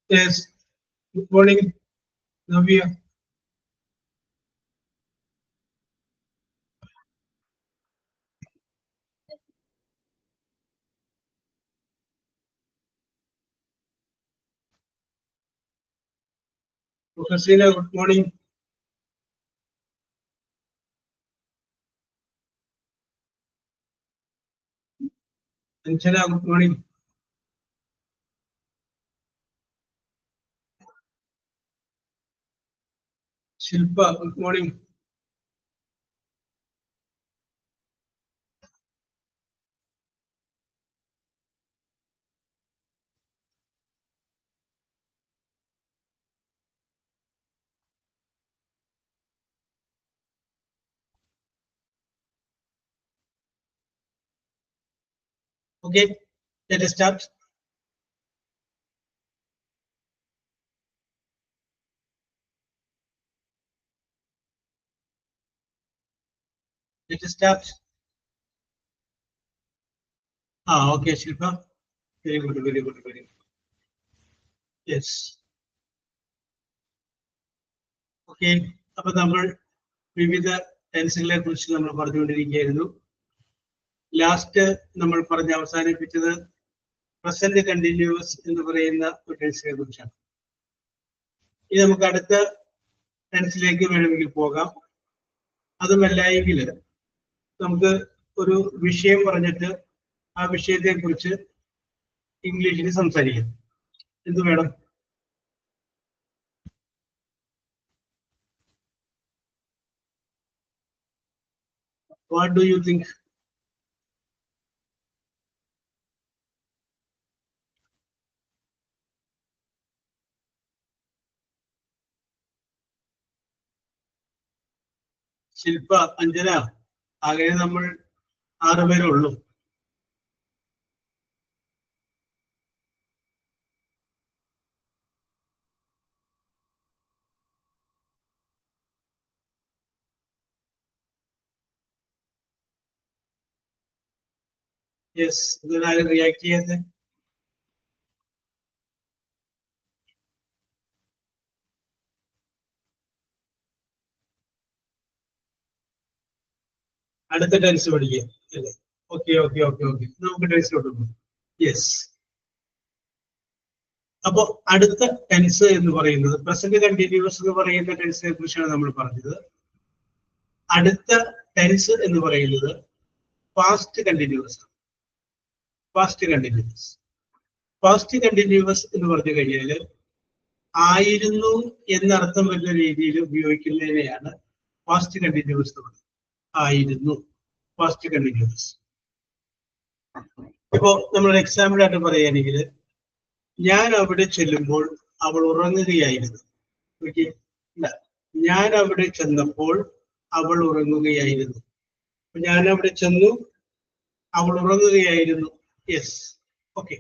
Yes. Good morning, Navya. Hasina, good morning. Anjana, good morning. Shilpa, good morning. Okay, let us start. Let us start. Okay, Shilpa. Very good, very good, very good. Yes. Okay. അപ്പോൾ നമ്മൾ വിവിധ ടെൻസുകളെ കുറിച്ച് നമ്മൾ പറഞ്ഞുകൊണ്ടിരിക്കുകയായിരുന്നു. Last നമ്മൾ പറഞ്ഞ് അവസാനിപ്പിച്ചത് present continuous എന്ന് പറയുന്ന ഒരു ടെൻസിനെ കുറിച്ചാണ്. ഇനി നമുക്ക് അടുത്ത ടെൻസിലേക്ക് വേണമെങ്കിൽ പോകാം. അതുമല്ല എങ്കിൽ നമുക്ക് ഒരു വിഷയം പറഞ്ഞിട്ട് ആ വിഷയത്തെ കുറിച്ച് ഇംഗ്ലീഷിൽ സംസാരിക്കാം. എന്ത് വേണം? What do you think? ശില്പ, അഞ്ജന, ആകെ നമ്മൾ 6 പേരേ ഉള്ളൂ. യെസ്, ഇതിനാരും റിയാക്ട് ചെയ്യാതെ. അടുത്ത ടെൻസ് പഠിക്കുക അല്ലേ? ഓക്കെ ഓക്കെ ഓക്കെ ഓക്കെ, നമുക്ക് ടെൻസിലോട്ട് പോകും. യെസ്. അപ്പൊ അടുത്ത ടെൻസ് എന്ന് പറയുന്നത് പ്രസന്റ് കണ്ടിന്യൂസ് എന്ന് പറയുന്ന ടെൻസിനെ കുറിച്ചാണ് നമ്മൾ പറഞ്ഞത്. അടുത്ത ടെൻസ് എന്ന് പറയുന്നത് past continuous. Past continuous. Past continuous എന്ന് പറഞ്ഞു കഴിഞ്ഞാൽ ആയിരുന്നു എന്നർത്ഥം വരുന്ന രീതിയിൽ ഉപയോഗിക്കുന്നതിനെയാണ് പാസ്റ്റ് കണ്ടിന്യൂസ് എന്ന് പറയുന്നത്. ആയിരുന്നു, പാസ്റ്റ് കണ്ടിന്യൂസ്. ഇപ്പോ നമ്മൾ എക്സാമ്പിൾ ആയിട്ട് പറയുകയാണെങ്കിൽ, ഞാൻ അവിടെ ചെല്ലുമ്പോൾ അവൾ ഉറങ്ങുകയായിരുന്നു. ഓക്കെ, ഞാൻ അവിടെ ചെന്നപ്പോൾ അവൾ ഉറങ്ങുകയായിരുന്നു. ഞാൻ അവിടെ ചെന്നു, അവൾ ഉറങ്ങുകയായിരുന്നു. Yes, okay.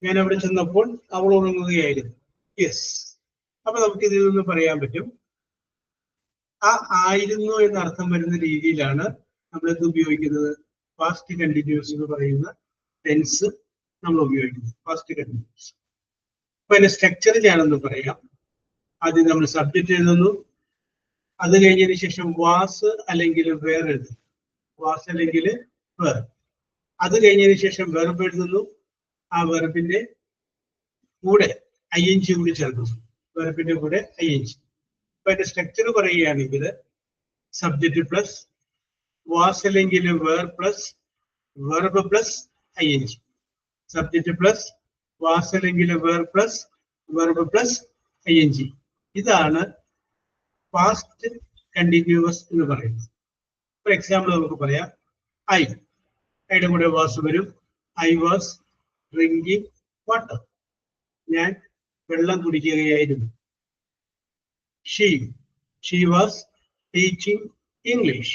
ഞാൻ അവിടെ ചെന്നപ്പോൾ അവൾ ഉറങ്ങുകയായിരുന്നു. യെസ്. അപ്പൊ നമുക്ക് ഇതിൽ നിന്ന് പറയാൻ പറ്റും, ആ ആയിരുന്നു എന്ന അർത്ഥം വരുന്ന രീതിയിലാണ് നമ്മൾ എന്ത് ഉപയോഗിക്കുന്നത്? പാസ്റ്റ് കണ്ടിന്യൂസ് എന്ന് പറയുന്ന ടെൻസ് നമ്മൾ ഉപയോഗിക്കുന്നത്. Past continuous. അപ്പൊ അതിന്റെ സ്ട്രക്ചർ ഞാനൊന്ന് പറയാം. ആദ്യം നമ്മൾ സബ്ജക്റ്റ് എഴുതുന്നു. അത് കഴിഞ്ഞതിന് ശേഷം വാസ് അല്ലെങ്കിൽ വേർ എഴുതുന്നു. വാസ് അല്ലെങ്കിൽ വേർ. അത് കഴിഞ്ഞതിന് ശേഷം വെർബ് എഴുതുന്നു. ആ വെർബിന്റെ കൂടെ ING കൂടി ചേർക്കുന്നു. വെർബിന്റെ കൂടെ ING. അപ്പൊ അതിന്റെ സ്ട്രക്ചർ പറയുകയാണെങ്കിൽ സബ്ജക്റ്റ് പ്ലസ് വാസ് അല്ലെങ്കിൽ were plus verb plus ING. Subject plus was അല്ലെങ്കിൽ were plus verb plus ING. ഇതാണ് പാസ്റ്റ് കണ്ടിന്യൂസ് എന്ന് പറയുന്നത്. ഫോർ എക്സാമ്പിൾ നമുക്ക് പറയാം, ഐയുടെ കൂടെ വാസ് വരും. I was drinking water. ഞാൻ വെള്ളം കുടിക്കുകയായിരുന്നു. She was teaching English.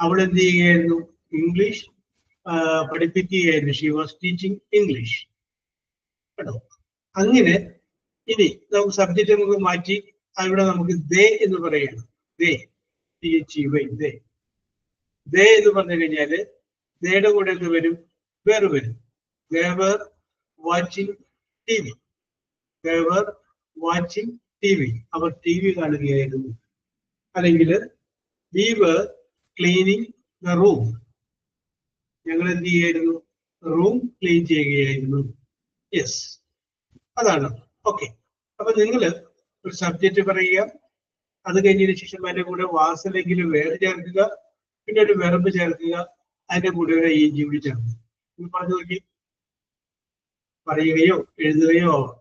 അവൾ എന്ത് ചെയ്യുകയായിരുന്നു? ഇംഗ്ലീഷ് പഠിപ്പിക്കുകയായിരുന്നു. She was teaching English. കേട്ടോ? അങ്ങനെ ഇനി നമുക്ക് സബ്ജക്റ്റ് നമുക്ക് മാറ്റി അവിടെ നമുക്ക് ദേ എന്ന് പറയുകയാണ്. ദേ, THEY, ദേ എന്ന് പറഞ്ഞു കഴിഞ്ഞാല് ദേയുടെ കൂടെ എന്ത് വരും? വേർ വരും. They were watching TV. they were watching TV. അവർ ടി വി കാണുകയായിരുന്നു. അല്ലെങ്കിൽ we were cleaning the room. ഞങ്ങൾ എന്ത് ചെയ്യായിരുന്നു? റൂം ക്ലീൻ ചെയ്യുകയായിരുന്നു. യെസ്, അതാണ്. ഓക്കെ, അപ്പൊ നിങ്ങൾ ഒരു സബ്ജക്റ്റ് പറയുക, അത് കഴിഞ്ഞതിന് ശേഷം അതിന്റെ കൂടെ വാസ് അല്ലെങ്കിൽ വേറെ ചേർക്കുക, പിന്നെ ഒരു വെർബ് ചേർക്കുക, അതിന്റെ കൂടെ ഒരു ing കൂടി ചേർക്കുക. നിങ്ങൾ പറഞ്ഞു നോക്കി, പറയുകയോ എഴുതുകയോ ആവാം.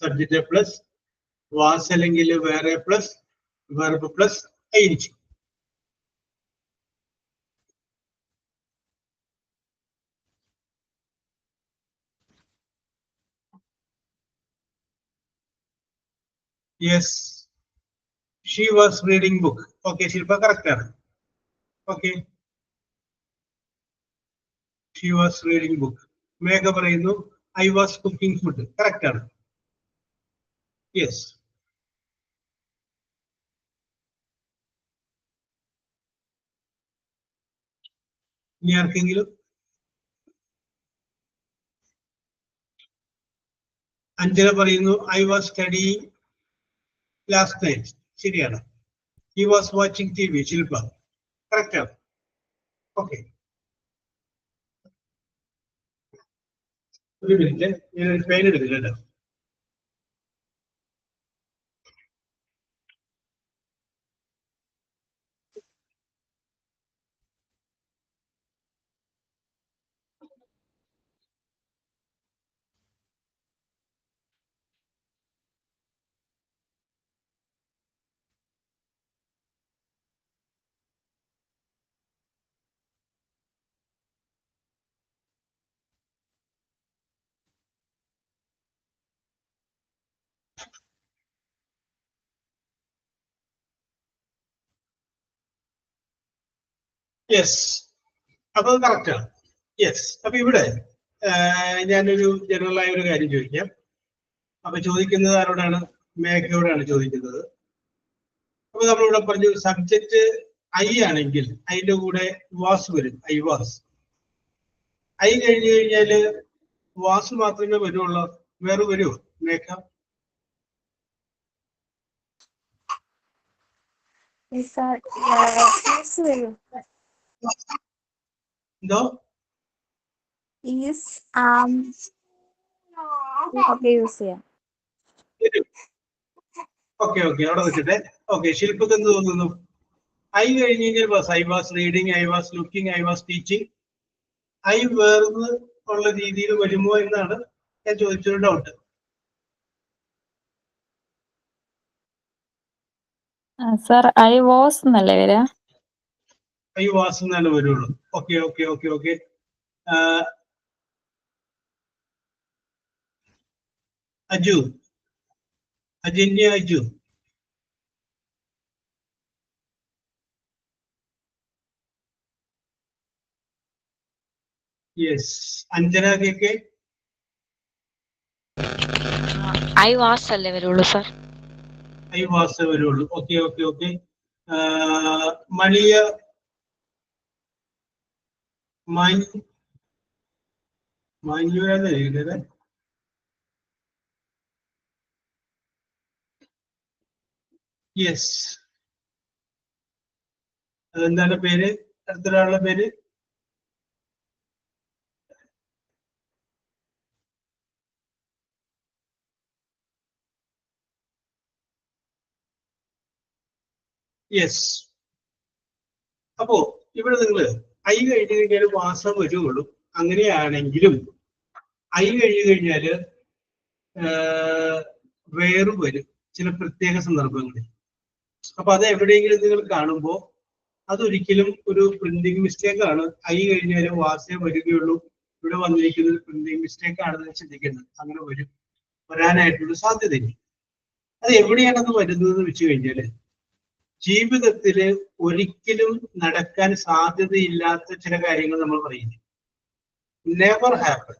സബ്ജക്റ്റ് പ്ലസ് വാസ് അല്ലെങ്കിൽ were plus verb plus ing. Yes, she was reading book. Okay, Shilpa correct ആണ്. Okay, she was reading book. Megha പറയുന്നു I was cooking food. Correct ആണ്. യെസ്, ഇനി ആർക്കെങ്കിലും? അഞ്ജന പറയുന്നു I was studying last night. ശരിയാണ്. He was watching T V. Shilpa correct ആണ്. Okay, ഒരു minute, ഞാനൊരു പെയിൻ എടുത്തില്ല. യെസ്, അപ്പൊ കറക്റ്റ് ആണ്. യെസ്, അപ്പൊ ഇവിടെ ഞാനൊരു ജനറൽ ആയ ഒരു കാര്യം ചോദിക്കാം. അപ്പൊ ചോദിക്കുന്നത് ആരോടാണ്? മേഘയോടാണ് ചോദിക്കുന്നത്. അപ്പൊ നമ്മളിവിടെ പറഞ്ഞു സബ്ജക്റ്റ് ഐ ആണെങ്കിൽ അതിന്റെ കൂടെ വാസ് വരും. I was. ഐ കഴിഞ്ഞു കഴിഞ്ഞാല് വാസ് മാത്രമേ വരുള്ളൂ, വേറെ വരുമോ മേഘ? എന്തോ? ഓക്കെ ഓക്കെ, അവിടെ വെച്ചിട്ടെ. ഓക്കെ, ശില്പക്ക് എന്ത് തോന്നുന്നു? ഐ കഴിഞ്ഞ് കഴിഞ്ഞാൽ was I was reading, I was looking, I was teaching. I വേർന്ന് ഉള്ള രീതിയിൽ വരുമോ എന്നാണ് ഞാൻ ചോദിച്ചൊരു ഡൗട്ട്. സർ ഐ വാസ് എന്നല്ലേ വരാ? ഐ വാസ് എന്നാണ് വരുള്ളൂ. Okay okay okay okay. Aju, Ajanya, Aju. Yes, Anjana K. I was അല്ലേ വരുള്ളൂ സർ? ഐ വാസ് വരുള്ളൂ. Okay okay okay. മണിയ, മാന്യുരാന്ന് എഴുതിയത്. യെസ്, അതെന്താണ് പേര്? അടുത്തൊരാളുടെ പേര്? യെസ്. അപ്പോ ഇവിടെ നിങ്ങള് ഐ കഴിഞ്ഞു കഴിഞ്ഞാൽ വാസം വരുള്ളൂ. അങ്ങനെയാണെങ്കിലും ഐ കഴിഞ്ഞു കഴിഞ്ഞാല് വേറും വരും ചില പ്രത്യേക സന്ദർഭങ്ങളിൽ. അപ്പൊ അത് എവിടെയെങ്കിലും നിങ്ങൾ കാണുമ്പോൾ അതൊരിക്കലും ഒരു പ്രിന്റിംഗ് മിസ്റ്റേക്ക് ആണ്. ഐ കഴിഞ്ഞാലും വാസേ വരികയുള്ളൂ. ഇവിടെ വന്നിരിക്കുന്നത് പ്രിന്റിംഗ് മിസ്റ്റേക്ക് ആണെന്ന് ചിന്തിക്കുന്നത്. അങ്ങനെ വരാനായിട്ടുള്ള സാധ്യതയില്ല. അത് എവിടെയാണെന്ന് വരുന്നത് വെച്ച് കഴിഞ്ഞാല് ജീവിതത്തില് ഒരിക്കലും നടക്കാൻ സാധ്യതയില്ലാത്ത ചില കാര്യങ്ങൾ നമ്മൾ പറയുന്നു. Never happen.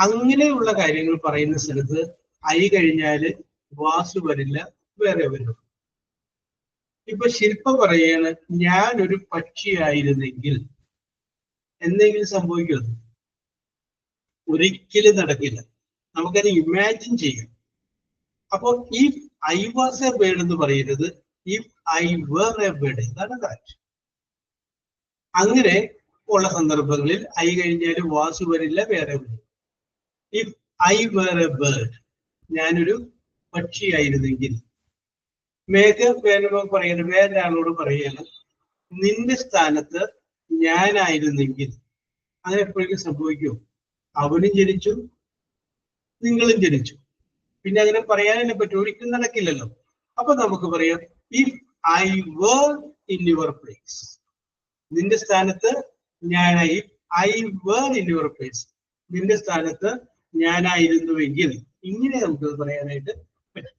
അങ്ങനെയുള്ള കാര്യങ്ങൾ പറയുന്ന സ്ഥലത്ത് ഐ കഴിഞ്ഞാല് വാസ് വരില്ല, വേറെ വരും. ഇപ്പൊ ശില്പ പറയാണ് ഞാനൊരു പക്ഷിയായിരുന്നെങ്കിൽ എന്തെങ്കിലും സംഭവിക്കുമോ? ഒരിക്കലും നടക്കില്ല. നമുക്കത് ഇമാജിൻ ചെയ്യാം. അപ്പൊ if I was a bird എന്ന് പറയുന്നത് if I were a bird, ഇതാണ് കറക്റ്റ്. അങ്ങനെ ഉള്ള സന്ദർഭങ്ങളിൽ ഐ കഴിഞ്ഞാൽ വാസ് വരില്ല, വേറെ വരും. If I were a bird, ഞാനൊരു പക്ഷിയായിരുന്നെങ്കിൽ. മേഘ പറയുന്നത് വേറൊരാളോട് പറയാണ് നിന്റെ സ്ഥാനത്ത് ഞാനായിരുന്നെങ്കിൽ. അങ്ങനെ എപ്പോഴേക്കും സംഭവിക്കുമോ? അവനും ജനിച്ചു, നിങ്ങളും ജനിച്ചു, പിന്നെ അങ്ങനെ പറയാനല്ലേ പറ്റും, ഒരിക്കലും നടക്കില്ലല്ലോ. അപ്പൊ നമുക്ക് പറയാം if I were in your place, നിന്റെ സ്ഥാനത്ത് ഞാനായി. I were in your place, നിന്റെ സ്ഥാനത്ത് ഞാനായിരുന്നുവെങ്കിൽ. ഇങ്ങനെ നമുക്ക് പറയാനായിട്ട് പറ്റും.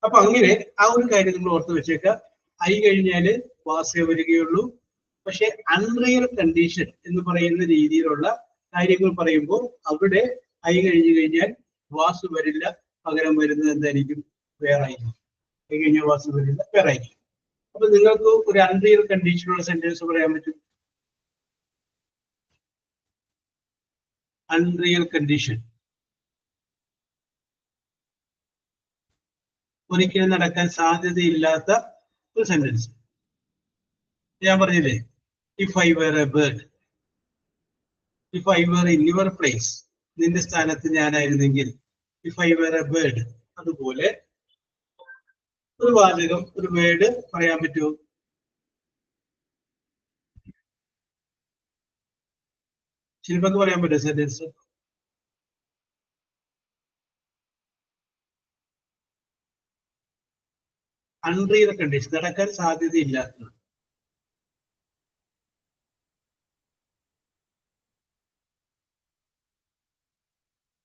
അപ്പൊ അങ്ങനെ ആ ഒരു കാര്യം നിങ്ങൾ ഓർത്ത് വെച്ചേക്കുക. ഐ കഴിഞ്ഞാല് വാസേ വരികയുള്ളൂ. പക്ഷെ അൺറിയൽ കണ്ടീഷൻ എന്ന് പറയുന്ന രീതിയിലുള്ള കാര്യങ്ങൾ പറയുമ്പോൾ അവിടെ ഐ കഴിഞ്ഞു കഴിഞ്ഞാൽ വാസ് വരില്ല, പകരം വരുന്നത് എന്തായിരിക്കും? വേറായിരിക്കും. ഐ കഴിഞ്ഞാൽ വാസ് വരില്ല, വേറായിരിക്കും. അപ്പൊ നിങ്ങൾക്ക് ഒരു അൺറിയൽ കണ്ടീഷനുള്ള സെന്റൻസ് പറയാൻ പറ്റും. അൺറിയൽ കണ്ടീഷൻ, ഒരിക്കലും നടക്കാൻ സാധ്യതയില്ലാത്ത ഒരു സെന്റൻസ്. ഞാൻ പറഞ്ഞില്ലേ, if I were a bird, if I were in your place, നിന്റെ സ്ഥാനത്ത് ഞാനായിരുന്നെങ്കിൽ. If I were a bird. അതുപോലെ ഒരു വാചകം, ഒരു വേർഡ് പറയാൻ പറ്റുമോ? ശില്പക്ക് പറയാൻ പറ്റുമോ സെന്റൻസ്? അൺറിയൽ കണ്ടീഷൻ, നടക്കാൻ സാധ്യതയില്ലാത്തത്.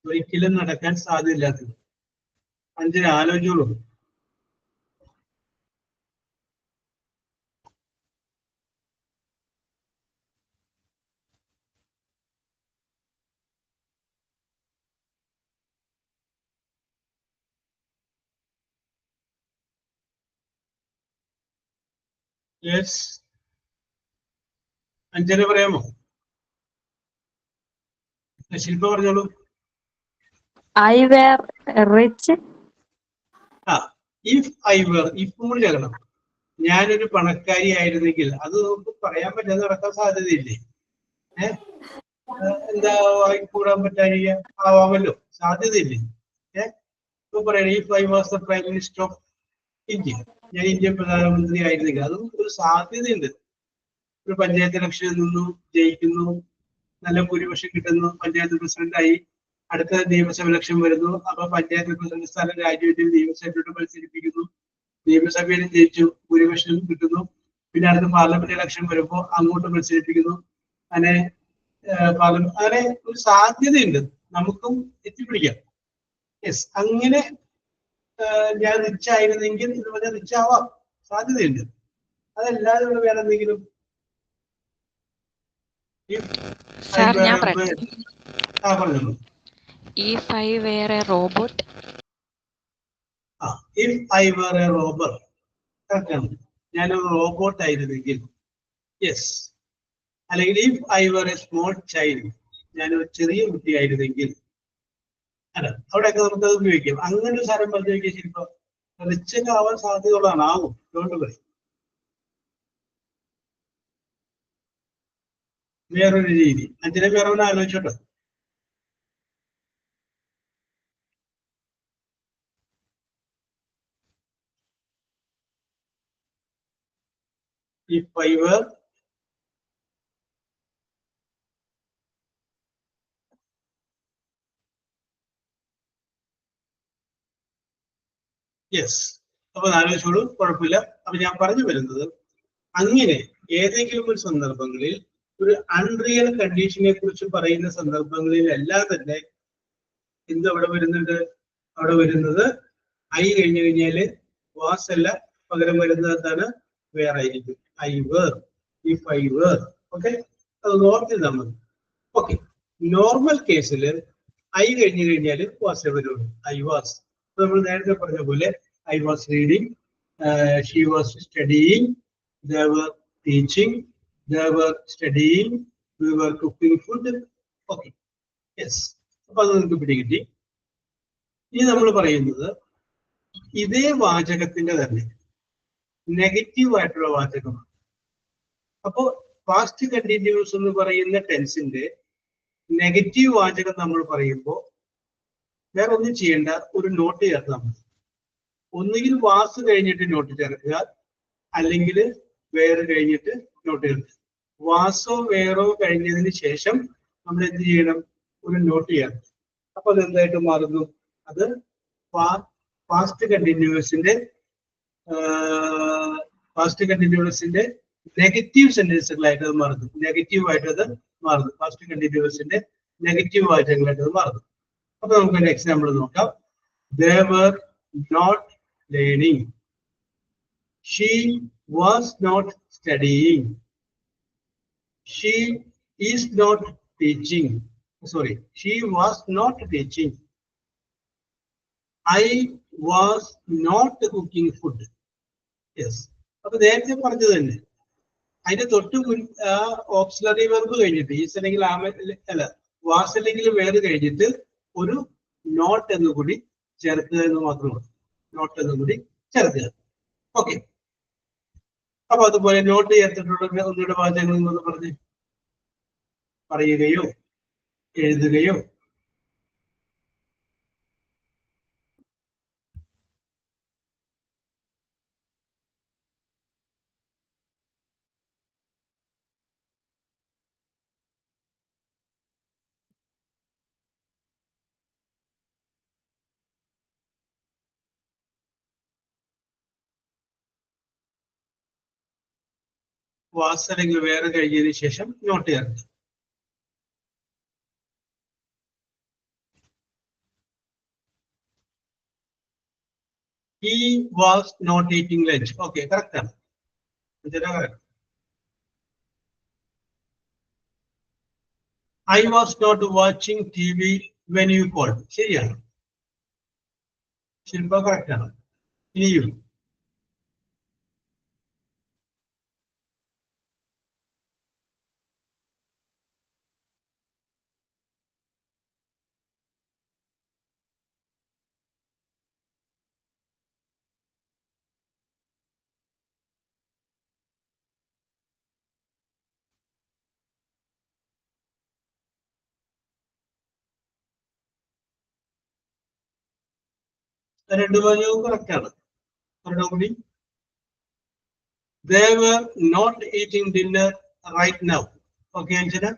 ഒരിക്കലും നടക്കാൻ സാധ്യതയില്ലാത്തത്. അഞ്ചിന് ആലോചിച്ചോളൂ. യെസ്, അഞ്ചന പറയാമോ? ശില്പ പറഞ്ഞോളൂ. I were rich. If I were, if കൂടി ചേർക്കണം. ഞാനൊരു പണക്കാരി ആയിരുന്നെങ്കിൽ. അത് നമുക്ക് പറയാൻ പറ്റാതെ നടക്കാൻ സാധ്യതയില്ലേ? എന്താ കൂടാൻ പറ്റാതിരിക്കുക? ആവാമല്ലോ, സാധ്യതയില്ലേ? ഇപ്പൊ പറയണേ if I was the prime minister of India, ഞാൻ ഇന്ത്യൻ പ്രധാനമന്ത്രി ആയിരുന്നെങ്കിൽ. അതും ഒരു സാധ്യതയുണ്ട്. ഒരു പഞ്ചായത്ത് ഇലക്ഷനിൽ നിന്നു ജയിക്കുന്നു, നല്ല ഭൂരിപക്ഷം കിട്ടുന്നു, പഞ്ചായത്ത് പ്രസിഡന്റായി. അടുത്ത നിയമസഭ ഇലക്ഷൻ വരുന്നു. അപ്പൊ പഞ്ചായത്ത് പ്രസിഡന്റ് സ്ഥാനം രാജിവെച്ച് നിയമസഭയോട് മത്സരിപ്പിക്കുന്നു. നിയമസഭയിലും ജയിച്ചു, ഭൂരിപക്ഷം കിട്ടുന്നു. പിന്നെ അടുത്ത പാർലമെന്റ് ഇലക്ഷൻ വരുമ്പോൾ അങ്ങോട്ട് മത്സരിപ്പിക്കുന്നു. അങ്ങനെ അങ്ങനെ ഒരു സാധ്യതയുണ്ട്, നമുക്കും എത്തിപ്പിടിക്കാം. യെസ്, അങ്ങനെ ഞാൻ റിച്ച് ആയിരുന്നെങ്കിൽ എന്ന് പറഞ്ഞാൽ റിച്ച് ആവാം, സാധ്യതയുണ്ട്. അതല്ലാതെ വേറെ എന്തെങ്കിലും? പറഞ്ഞോളൂ. If I were a robot. If I were a robot, ഞാനൊരു റോബോട്ട് ആയിരുന്നെങ്കിൽ. യെസ്. അല്ലെങ്കിൽ if I were a small child, ഞാനൊരു ചെറിയ കുട്ടിയായിരുന്നെങ്കിൽ. അല്ല, അവിടെയൊക്കെ നമുക്കത് ഉപയോഗിക്കാം. അങ്ങനെ ഒരു സാധനം പറഞ്ഞു നോക്കിയാൽ ചിലപ്പോ റിച്ചൊക്കെ ആവാൻ സാധ്യതയുള്ളതാണ്. ആവും, അതുകൊണ്ട് പറയും. വേറൊരു രീതി, അഞ്ചിനെ വേറെ ഒന്ന് ആലോചിച്ചോട്ടെ. If I were yes. അപ്പൊ ആലോചിച്ചോളൂ, കുഴപ്പമില്ല. അപ്പൊ ഞാൻ പറഞ്ഞു വരുന്നത്, അങ്ങനെ ഏതെങ്കിലും ഒരു സന്ദർഭങ്ങളിൽ ഒരു അൺറിയൽ കണ്ടീഷനെ കുറിച്ച് പറയുന്ന സന്ദർഭങ്ങളിലെല്ലാം തന്നെ എന്ത് അവിടെ വരുന്നുണ്ട്? അവിടെ വരുന്നത് ഐ കഴിഞ്ഞു കഴിഞ്ഞാല് വാസ് അല്ല, പകരം വരുന്നത് എന്താണ്? വേറെ ആയിരിക്കും. I were, if I were. Okay, അത് ഓർത്തിരുന്നാൽ മതി. ഓക്കെ, നോർമൽ കേസിൽ ഐ കഴിഞ്ഞു കഴിഞ്ഞാൽ വാസേ വരുള്ളൂ. I was. നമ്മൾ നേരത്തെ പറഞ്ഞ പോലെ I was reading, she was studying, they were teaching, they were studying, we were cooking food. Okay, yes. അപ്പൊ അത് നിങ്ങൾക്ക് പിടികിട്ടി. ഇനി നമ്മൾ പറയുന്നത് ഇതേ വാചകത്തിന്റെ തന്നെ നെഗറ്റീവ് ആയിട്ടുള്ള വാചകമാണ്. അപ്പോ പാസ്റ്റ് കണ്ടിന്യൂസ് എന്ന് പറയുന്ന ടെൻസിന്റെ നെഗറ്റീവ് വാചകം നമ്മൾ പറയുമ്പോൾ വേറെ ഒന്നും ചെയ്യേണ്ട, ഒരു നോട്ട് ചേർത്താൽ മതി. ഒന്നുകിൽ വാസ് കഴിഞ്ഞിട്ട് നോട്ട് ചേർക്കുക, അല്ലെങ്കിൽ വേറെ കഴിഞ്ഞിട്ട് നോട്ട് ചേർക്കുക. വാസോ വേറോ കഴിഞ്ഞതിന് ശേഷം നമ്മൾ എന്ത് ചെയ്യണം? ഒരു നോട്ട് ചേർക്കുക. അപ്പൊ അത് എന്തായിട്ട് മാറുന്നു? അത് പാസ്റ്റ് കണ്ടിന്യൂസിന്റെ നെഗറ്റീവ് സെന്റൻസുകളായിട്ട് അത് മാറുന്നു. നെഗറ്റീവ് ആയിട്ട് അത് മാറുന്നു. പാസ്റ്റ് കണ്ടിന്യൂസിന്റെ നെഗറ്റീവ് വാചകങ്ങളായിട്ട് അത് മാറുന്നു. അപ്പൊ നമുക്കൊരു എക്സാമ്പിൾ നോക്കാം. They were not learning. She was not studying. She is not teaching. Sorry, she was not teaching. I was not cooking food. Yes. അപ്പൊ നേരത്തെ പറഞ്ഞത് തന്നെ അതിന്റെ തൊട്ട് ഓക്സിലറി വെർബ് കഴിഞ്ഞിട്ട് ഈസ് അല്ലെങ്കിൽ അല്ല വാസ് അല്ലെങ്കിൽ വേറെ കഴിഞ്ഞിട്ട് ഒരു നോട്ട് എന്ന് കൂടി ചേർക്കുക എന്ന് മാത്രമാണ്. നോട്ട് എന്ന് കൂടി ചേർക്കുക. ഓക്കെ. അപ്പൊ അതുപോലെ നോട്ട് ചേർത്തിട്ടുള്ള ഒന്നുകൂടെ വാചകങ്ങൾ എന്ന് പറഞ്ഞ് പറയുകയോ എഴുതുകയോ വാസ് അല്ലെങ്കിൽ വേറെ കഴിഞ്ഞതിന് ശേഷം നോട്ട് ചേർക്കുക. He was not eating lunch. Okay, correct ആണ്. correct. I was not watching TV when you called. ശരിയാണ്. ശില്പ കറക്റ്റ് ആണ്. ഇനിയും രണ്ട് വാചകവും കറക്റ്റ് ആണ്. കൂടി They were not eating dinner right now. Okay, Anjana?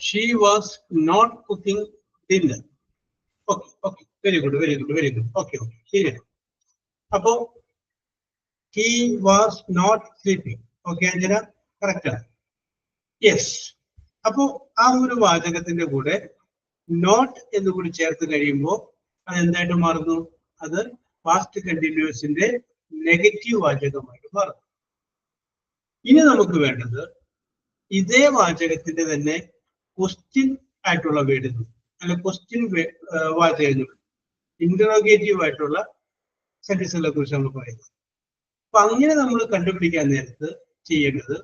She was not cooking dinner. Okay, okay. Very good, very good, very good. Okay, okay. ശരിയാണ്. അപ്പോ he was not sleeping. Okay, Anjana? Correct ആണ്. Yes. അപ്പോ ആ ഒരു വാചകത്തിന്റെ കൂടെ not എന്ന് കൂടി ചേർത്ത് കഴിയുമ്പോൾ അത് എന്തായിട്ട് മാറുന്നു? അത് പാസ്റ്റ് കണ്ടിന്യൂസിന്റെ നെഗറ്റീവ് വാചകമായിട്ട് മാറുന്നു. ഇനി നമുക്ക് വേണ്ടത് ഇതേ വാചകത്തിന്റെ തന്നെ ക്വസ്റ്റ്യൻ ആയിട്ടുള്ള വേർഡുകൾ അല്ല ക്വസ്റ്റ്യൻ വാചകങ്ങൾ, ഇന്ററോഗേറ്റീവ് ആയിട്ടുള്ള സെന്റൻസുകളെ കുറിച്ച് നമ്മൾ പറയുന്നത്. അപ്പൊ അങ്ങനെ നമ്മൾ കണ്ടുപിടിക്കാൻ നേരത്ത് ചെയ്യേണ്ടത്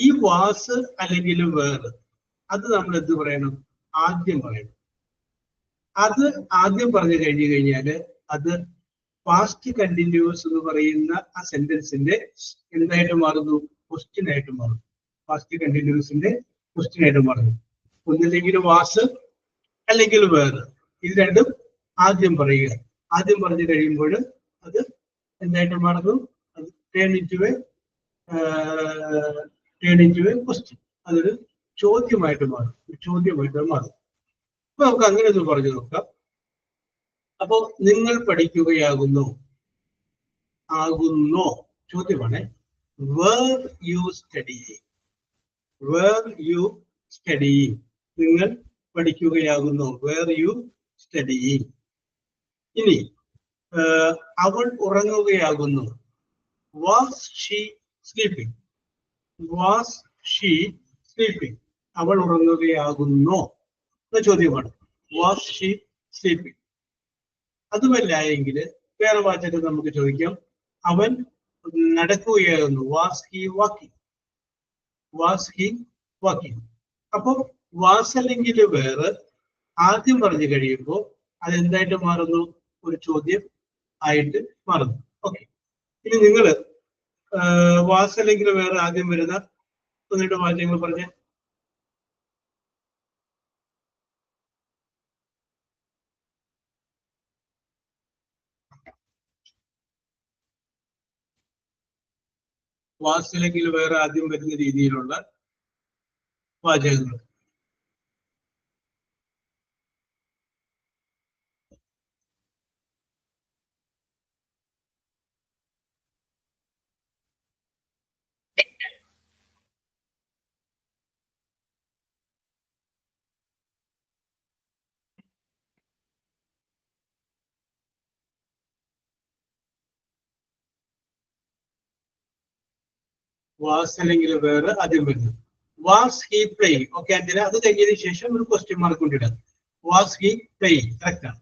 ഈ വാസ് അല്ലെങ്കിൽ വേറെ അത് നമ്മൾ എന്ത് പറയണം? ആദ്യം പറയണം. അത് ആദ്യം പറഞ്ഞു കഴിഞ്ഞു കഴിഞ്ഞാല് അത് പാസ്റ്റ് കണ്ടിന്യൂസ് എന്ന് പറയുന്ന ആ സെന്റൻസിന്റെ എന്തായിട്ട് മാറുന്നു? ക്വസ്റ്റ്യൻ ആയിട്ട് മാറും. പാസ്റ്റ് കണ്ടിന്യൂസിന്റെ ക്വസ്റ്റ്യൻ ആയിട്ട് മാറുന്നു. ഒന്നില്ലെങ്കിൽ വാസ് അല്ലെങ്കിൽ വേറെ, ഇത് രണ്ടും ആദ്യം പറയുക. ആദ്യം പറഞ്ഞു കഴിയുമ്പോൾ അത് എന്തായിട്ട് മാറുന്നു? അത് ടേൺ ഇൻടു എ ക്വസ്റ്റ്യൻ. അതൊരു ചോദ്യമായിട്ട് മാറും. ചോദ്യമായിട്ട് മാറും. അപ്പൊ നമുക്ക് അങ്ങനെ ഒന്ന് പറഞ്ഞു നോക്കാം. അപ്പോ നിങ്ങൾ പഠിക്കുകയാകുന്നു, ആകുന്നോ ചോദ്യമാണ്. Were you studying, were you studying, നിങ്ങൾ പഠിക്കുകയാകുന്നു, വേർ യു സ്റ്റഡിയിങ്. ഇനി അവൾ ഉറങ്ങുകയാകുന്നു. Was she sleeping? Was she sleeping? അവൾ ഉറങ്ങുകയാകുന്നോ എന്ന ചോദ്യമാണ്. Was she sleeping? അതുമല്ല എങ്കിൽ വേറെ വാചകം നമുക്ക് ചോദിക്കാം. അവൻ നടക്കുകയാകുന്നു. Was he walking? Was he walking? അപ്പൊ വാസ് അല്ലെങ്കിൽ വേറെ ആദ്യം പറഞ്ഞു കഴിയുമ്പോൾ അതെന്തായിട്ട് മാറുന്നു? ഒരു ചോദ്യം ആയിട്ട് മാറുന്നു. ഓക്കെ, ഇനി നിങ്ങൾ വാസ് അല്ലെങ്കിൽ വേറെ ആദ്യം വരുന്ന ഒന്നിട്ട് വാചകങ്ങൾ പറഞ്ഞ. വാസ് അല്ലെങ്കിൽ വേറെ ആദ്യം വരുന്ന രീതിയിലുള്ള വാചകങ്ങൾ. വാസ് അല്ലെങ്കിൽ വേറെ ആദ്യം വരുന്നു. Was he playing? ഓക്കെ, അതിന് അത് കഴിഞ്ഞതിന് ശേഷം ഒരു ക്വസ്റ്റ്യൻ മാർക്ക് കൊണ്ടിടാം. Was he playing? കറക്റ്റ് ആണ്.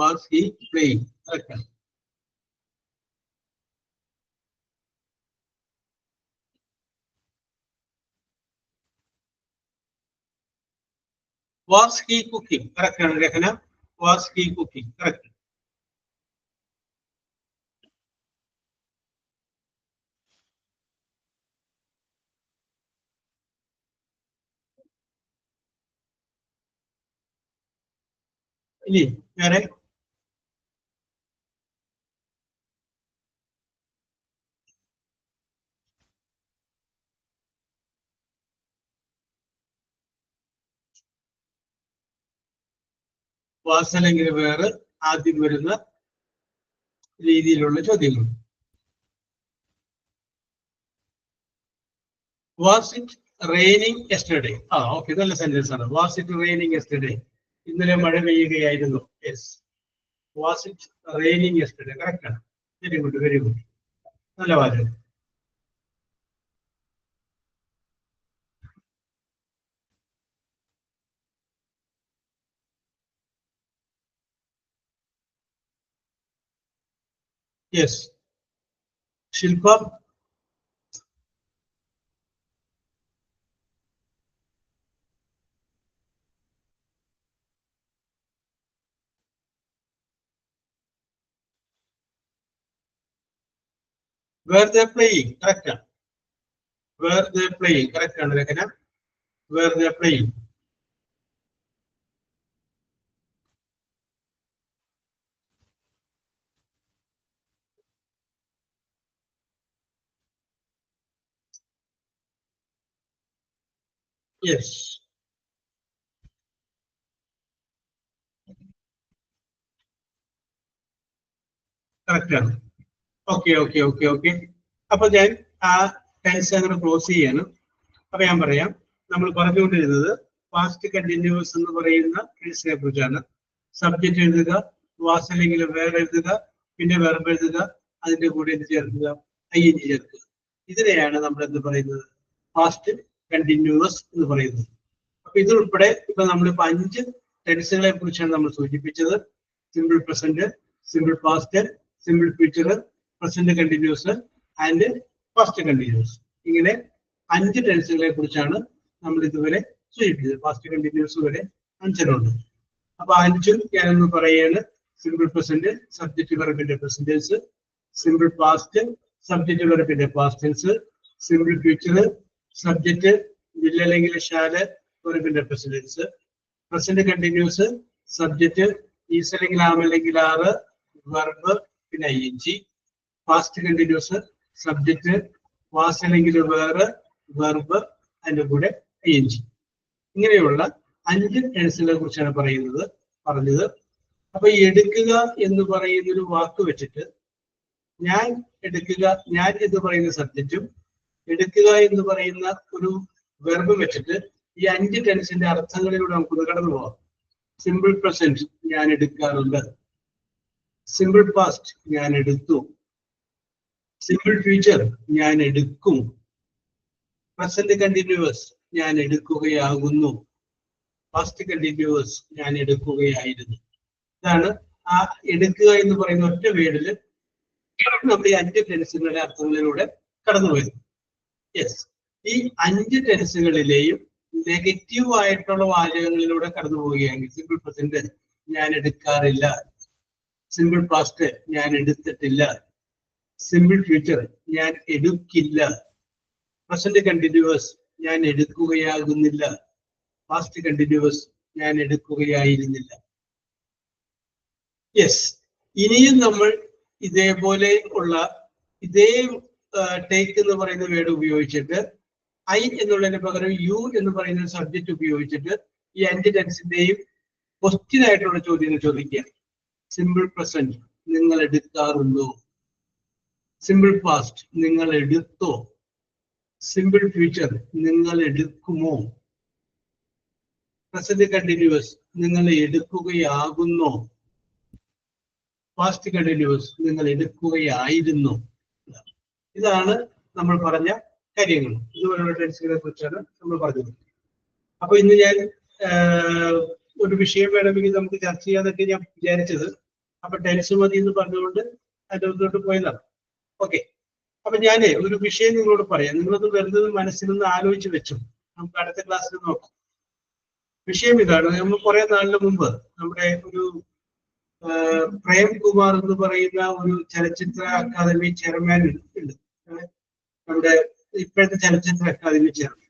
Was he playing? കറക്റ്റ് ആണ്. Was he cooking? കറക്റ്റ് ആണ് Rahana. Was he cooking? Correct. ഇനി വേറെ വാസ് അല്ലെങ്കിൽ വേറെ ആദ്യം വരുന്ന രീതിയിലുള്ള ചോദ്യങ്ങൾ. Was it raining yesterday? Okay, നല്ല സെന്റൻസ് ആണ്. Was it raining yesterday? ഇന്നലെ മഴ പെയ്യുകയായിരുന്നു. Yes. Was it raining yesterday? Correct ആണ്. Very good, very good. നല്ല വാചകം. Yes. Shilpa? Were they playing? Correct. Were they playing? Correct. Were they playing? Yes. Correct. Okay. അപ്പൊ ഞാൻ ആ ടെൻസ് അങ്ങനെ ക്ലോസ് ചെയ്യണം. അപ്പൊ ഞാൻ പറയാം, നമ്മൾ പറഞ്ഞുകൊണ്ടിരുന്നത് പാസ്റ്റ് കണ്ടിന്യൂസ് എന്ന് പറയുന്ന ടെൻസിനെ കുറിച്ചാണ്. സബ്ജക്റ്റ് എഴുതുക, വാസ് അല്ലെങ്കിൽ വേറെ എഴുതുക, പിന്നെ വെർബ് എഴുതുക, അതിന്റെ കൂടെ എന്ത് ചേർക്കുക? ing ചേർക്കുക. ഇതിനെയാണ് നമ്മൾ എന്ത് പറയുന്നത്? പാസ്റ്റ് കണ്ടിന്യൂസ് എന്ന് പറയുന്നത്. അപ്പൊ ഇതുൾപ്പെടെ ഇപ്പൊ നമ്മളിപ്പോ 5 ടെൻസുകളെ കുറിച്ചാണ് നമ്മൾ സൂചിപ്പിച്ചത്. Simple present, simple past, simple future, present continuous and past continuous. ഇങ്ങനെ 5 ടെൻസുകളെ കുറിച്ചാണ് നമ്മൾ ഇതുവരെ സൂചിപ്പിച്ചത്. പാസ്റ്റ് കണ്ടിന്യൂസ് വരെ 5 അപ്പൊ 5 ഞാനൊന്ന് പറയാണ്. സിമ്പിൾ പ്രസന്റ് സബ്ജക്റ്റ് വെർബിന്റെ present tense, simple past subject വെർബിന്റെ past tense, simple future subject will അല്ലെങ്കിൽ ഷാല് വെർബിന്റെ present tense, present continuous subject is അല്ലെങ്കിൽ ആം അല്ലെങ്കിൽ ആറ് വെർബ് പിന്നെ ing, past continuous subject was അല്ലെങ്കിൽ വേറെ വെർബ് അതിന്റെ കൂടെ ing. ഇങ്ങനെയുള്ള 5 ടെൻസുകളെ കുറിച്ചാണ് പറഞ്ഞത്. അപ്പൊ ഈ എടുക്കുക എന്ന് പറയുന്ന ഒരു വാക്ക് വെച്ചിട്ട് ഞാൻ എടുക്കുക, ഞാൻ എന്ന് പറയുന്ന സബ്ജക്റ്റും എടുക്കുക എന്ന് പറയുന്ന ഒരു വെർബും വെച്ചിട്ട് ഈ 5 ടെൻസിന്റെ അർത്ഥങ്ങളിലൂടെ നമുക്കൊന്ന് കടന്നു പോവാം. സിമ്പിൾ പ്രസന്റ് ഞാൻ എടുക്കാറുണ്ട്, സിമ്പിൾ പാസ്റ്റ് ഞാൻ എടുത്തു, സിമ്പിൾ ഫ്യൂച്ചർ ഞാൻ എടുക്കും, പ്രസന്റ് കണ്ടിന്യൂസ് ഞാൻ എടുക്കുകയാകുന്നു, പാസ്റ്റ് കണ്ടിന്യൂസ് ഞാൻ എടുക്കുകയായിരുന്നു. ഇതാണ് ആ എടുക്കുക എന്ന് പറയുന്ന ഒറ്റ വേർഡിൽ നമ്മൾ ഈ 5 ടെൻസുകളുടെ അർത്ഥങ്ങളിലൂടെ കടന്നു വരുന്നു. യെസ്, ഈ 5 ടെൻസുകളിലെയും നെഗറ്റീവ് ആയിട്ടുള്ള വാചകങ്ങളിലൂടെ കടന്നു പോവുകയാണെങ്കിൽ സിമ്പിൾ പ്രസന്റ് ഞാൻ എടുക്കാറില്ല, സിമ്പിൾ പാസ്റ്റ് ഞാൻ എടുത്തിട്ടില്ല, സിമ്പിൾ ഫ്യൂച്ചർ ഞാൻ എടുക്കില്ല, പ്രസന്റ് കണ്ടിന്യൂസ് ഞാൻ എടുക്കുകയാകുന്നില്ല, പാസ്റ്റ് കണ്ടിന്യൂസ് ഞാൻ എടുക്കുകയായിരുന്നില്ല. യെസ്, ഇനിയും നമ്മൾ ഇതേപോലെ ഉള്ള ഇതേ ടേക്ക് എന്ന് പറയുന്ന വേർഡ് ഉപയോഗിച്ചിട്ട് ഐ എന്നുള്ളതിന് പകരം യു എന്ന് പറയുന്ന സബ്ജക്റ്റ് ഉപയോഗിച്ചിട്ട് ഈ 5 ടെൻസിന്റെയും ക്വസ്റ്റ്യൻ ആയിട്ടുള്ള ചോദ്യങ്ങൾ ചോദിക്കുക. സിമ്പിൾ പ്രസന്റ് നിങ്ങൾ എടുക്കാറുണ്ടോ, സിമ്പിൾ പാസ്റ്റ് നിങ്ങൾ എടുത്തോ, സിമ്പിൾ ഫ്യൂച്ചർ നിങ്ങൾ എടുക്കുമോ, പ്രസന്റ് കണ്ടിന്യൂസ് നിങ്ങൾ എടുക്കുകയാകുന്നോ, പാസ്റ്റ് കണ്ടിന്യൂസ് നിങ്ങൾ എടുക്കുകയായിരുന്നു. ഇതാണ് നമ്മൾ പറഞ്ഞ കാര്യങ്ങൾ. ഇതുപോലുള്ള ടെൻസുകളെ കുറിച്ചാണ് നമ്മൾ പറഞ്ഞത്. അപ്പൊ ഇന്ന് ഞാൻ ഒരു വിഷയം വേണമെങ്കിൽ നമുക്ക് ചർച്ച ചെയ്യാന്നൊക്കെ ഞാൻ വിചാരിച്ചത്. അപ്പൊ ടെൻസ് മതി എന്ന് പറഞ്ഞുകൊണ്ട് അതിന്റെ മുന്നോട്ട് പോയതാണ്. ഓക്കെ, അപ്പൊ ഞാന് ഒരു വിഷയം നിങ്ങളോട് പറയാം. നിങ്ങളത് വെറുതെ മനസ്സിൽ നിന്ന് ആലോചിച്ച് വെച്ചു, നമുക്ക് അടുത്ത ക്ലാസ്സിൽ നോക്കാം. വിഷയം ഇതാണ്. നമ്മൾ കുറെ നാളിന് മുമ്പ് നമ്മുടെ ഒരു പ്രേംകുമാർ എന്ന് പറയുന്ന ഒരു ചലച്ചിത്ര അക്കാദമി ചെയർമാൻ ഉണ്ട്, നമ്മുടെ ഇപ്പോഴത്തെ ചലച്ചിത്ര അക്കാദമി ചെയർമാൻ.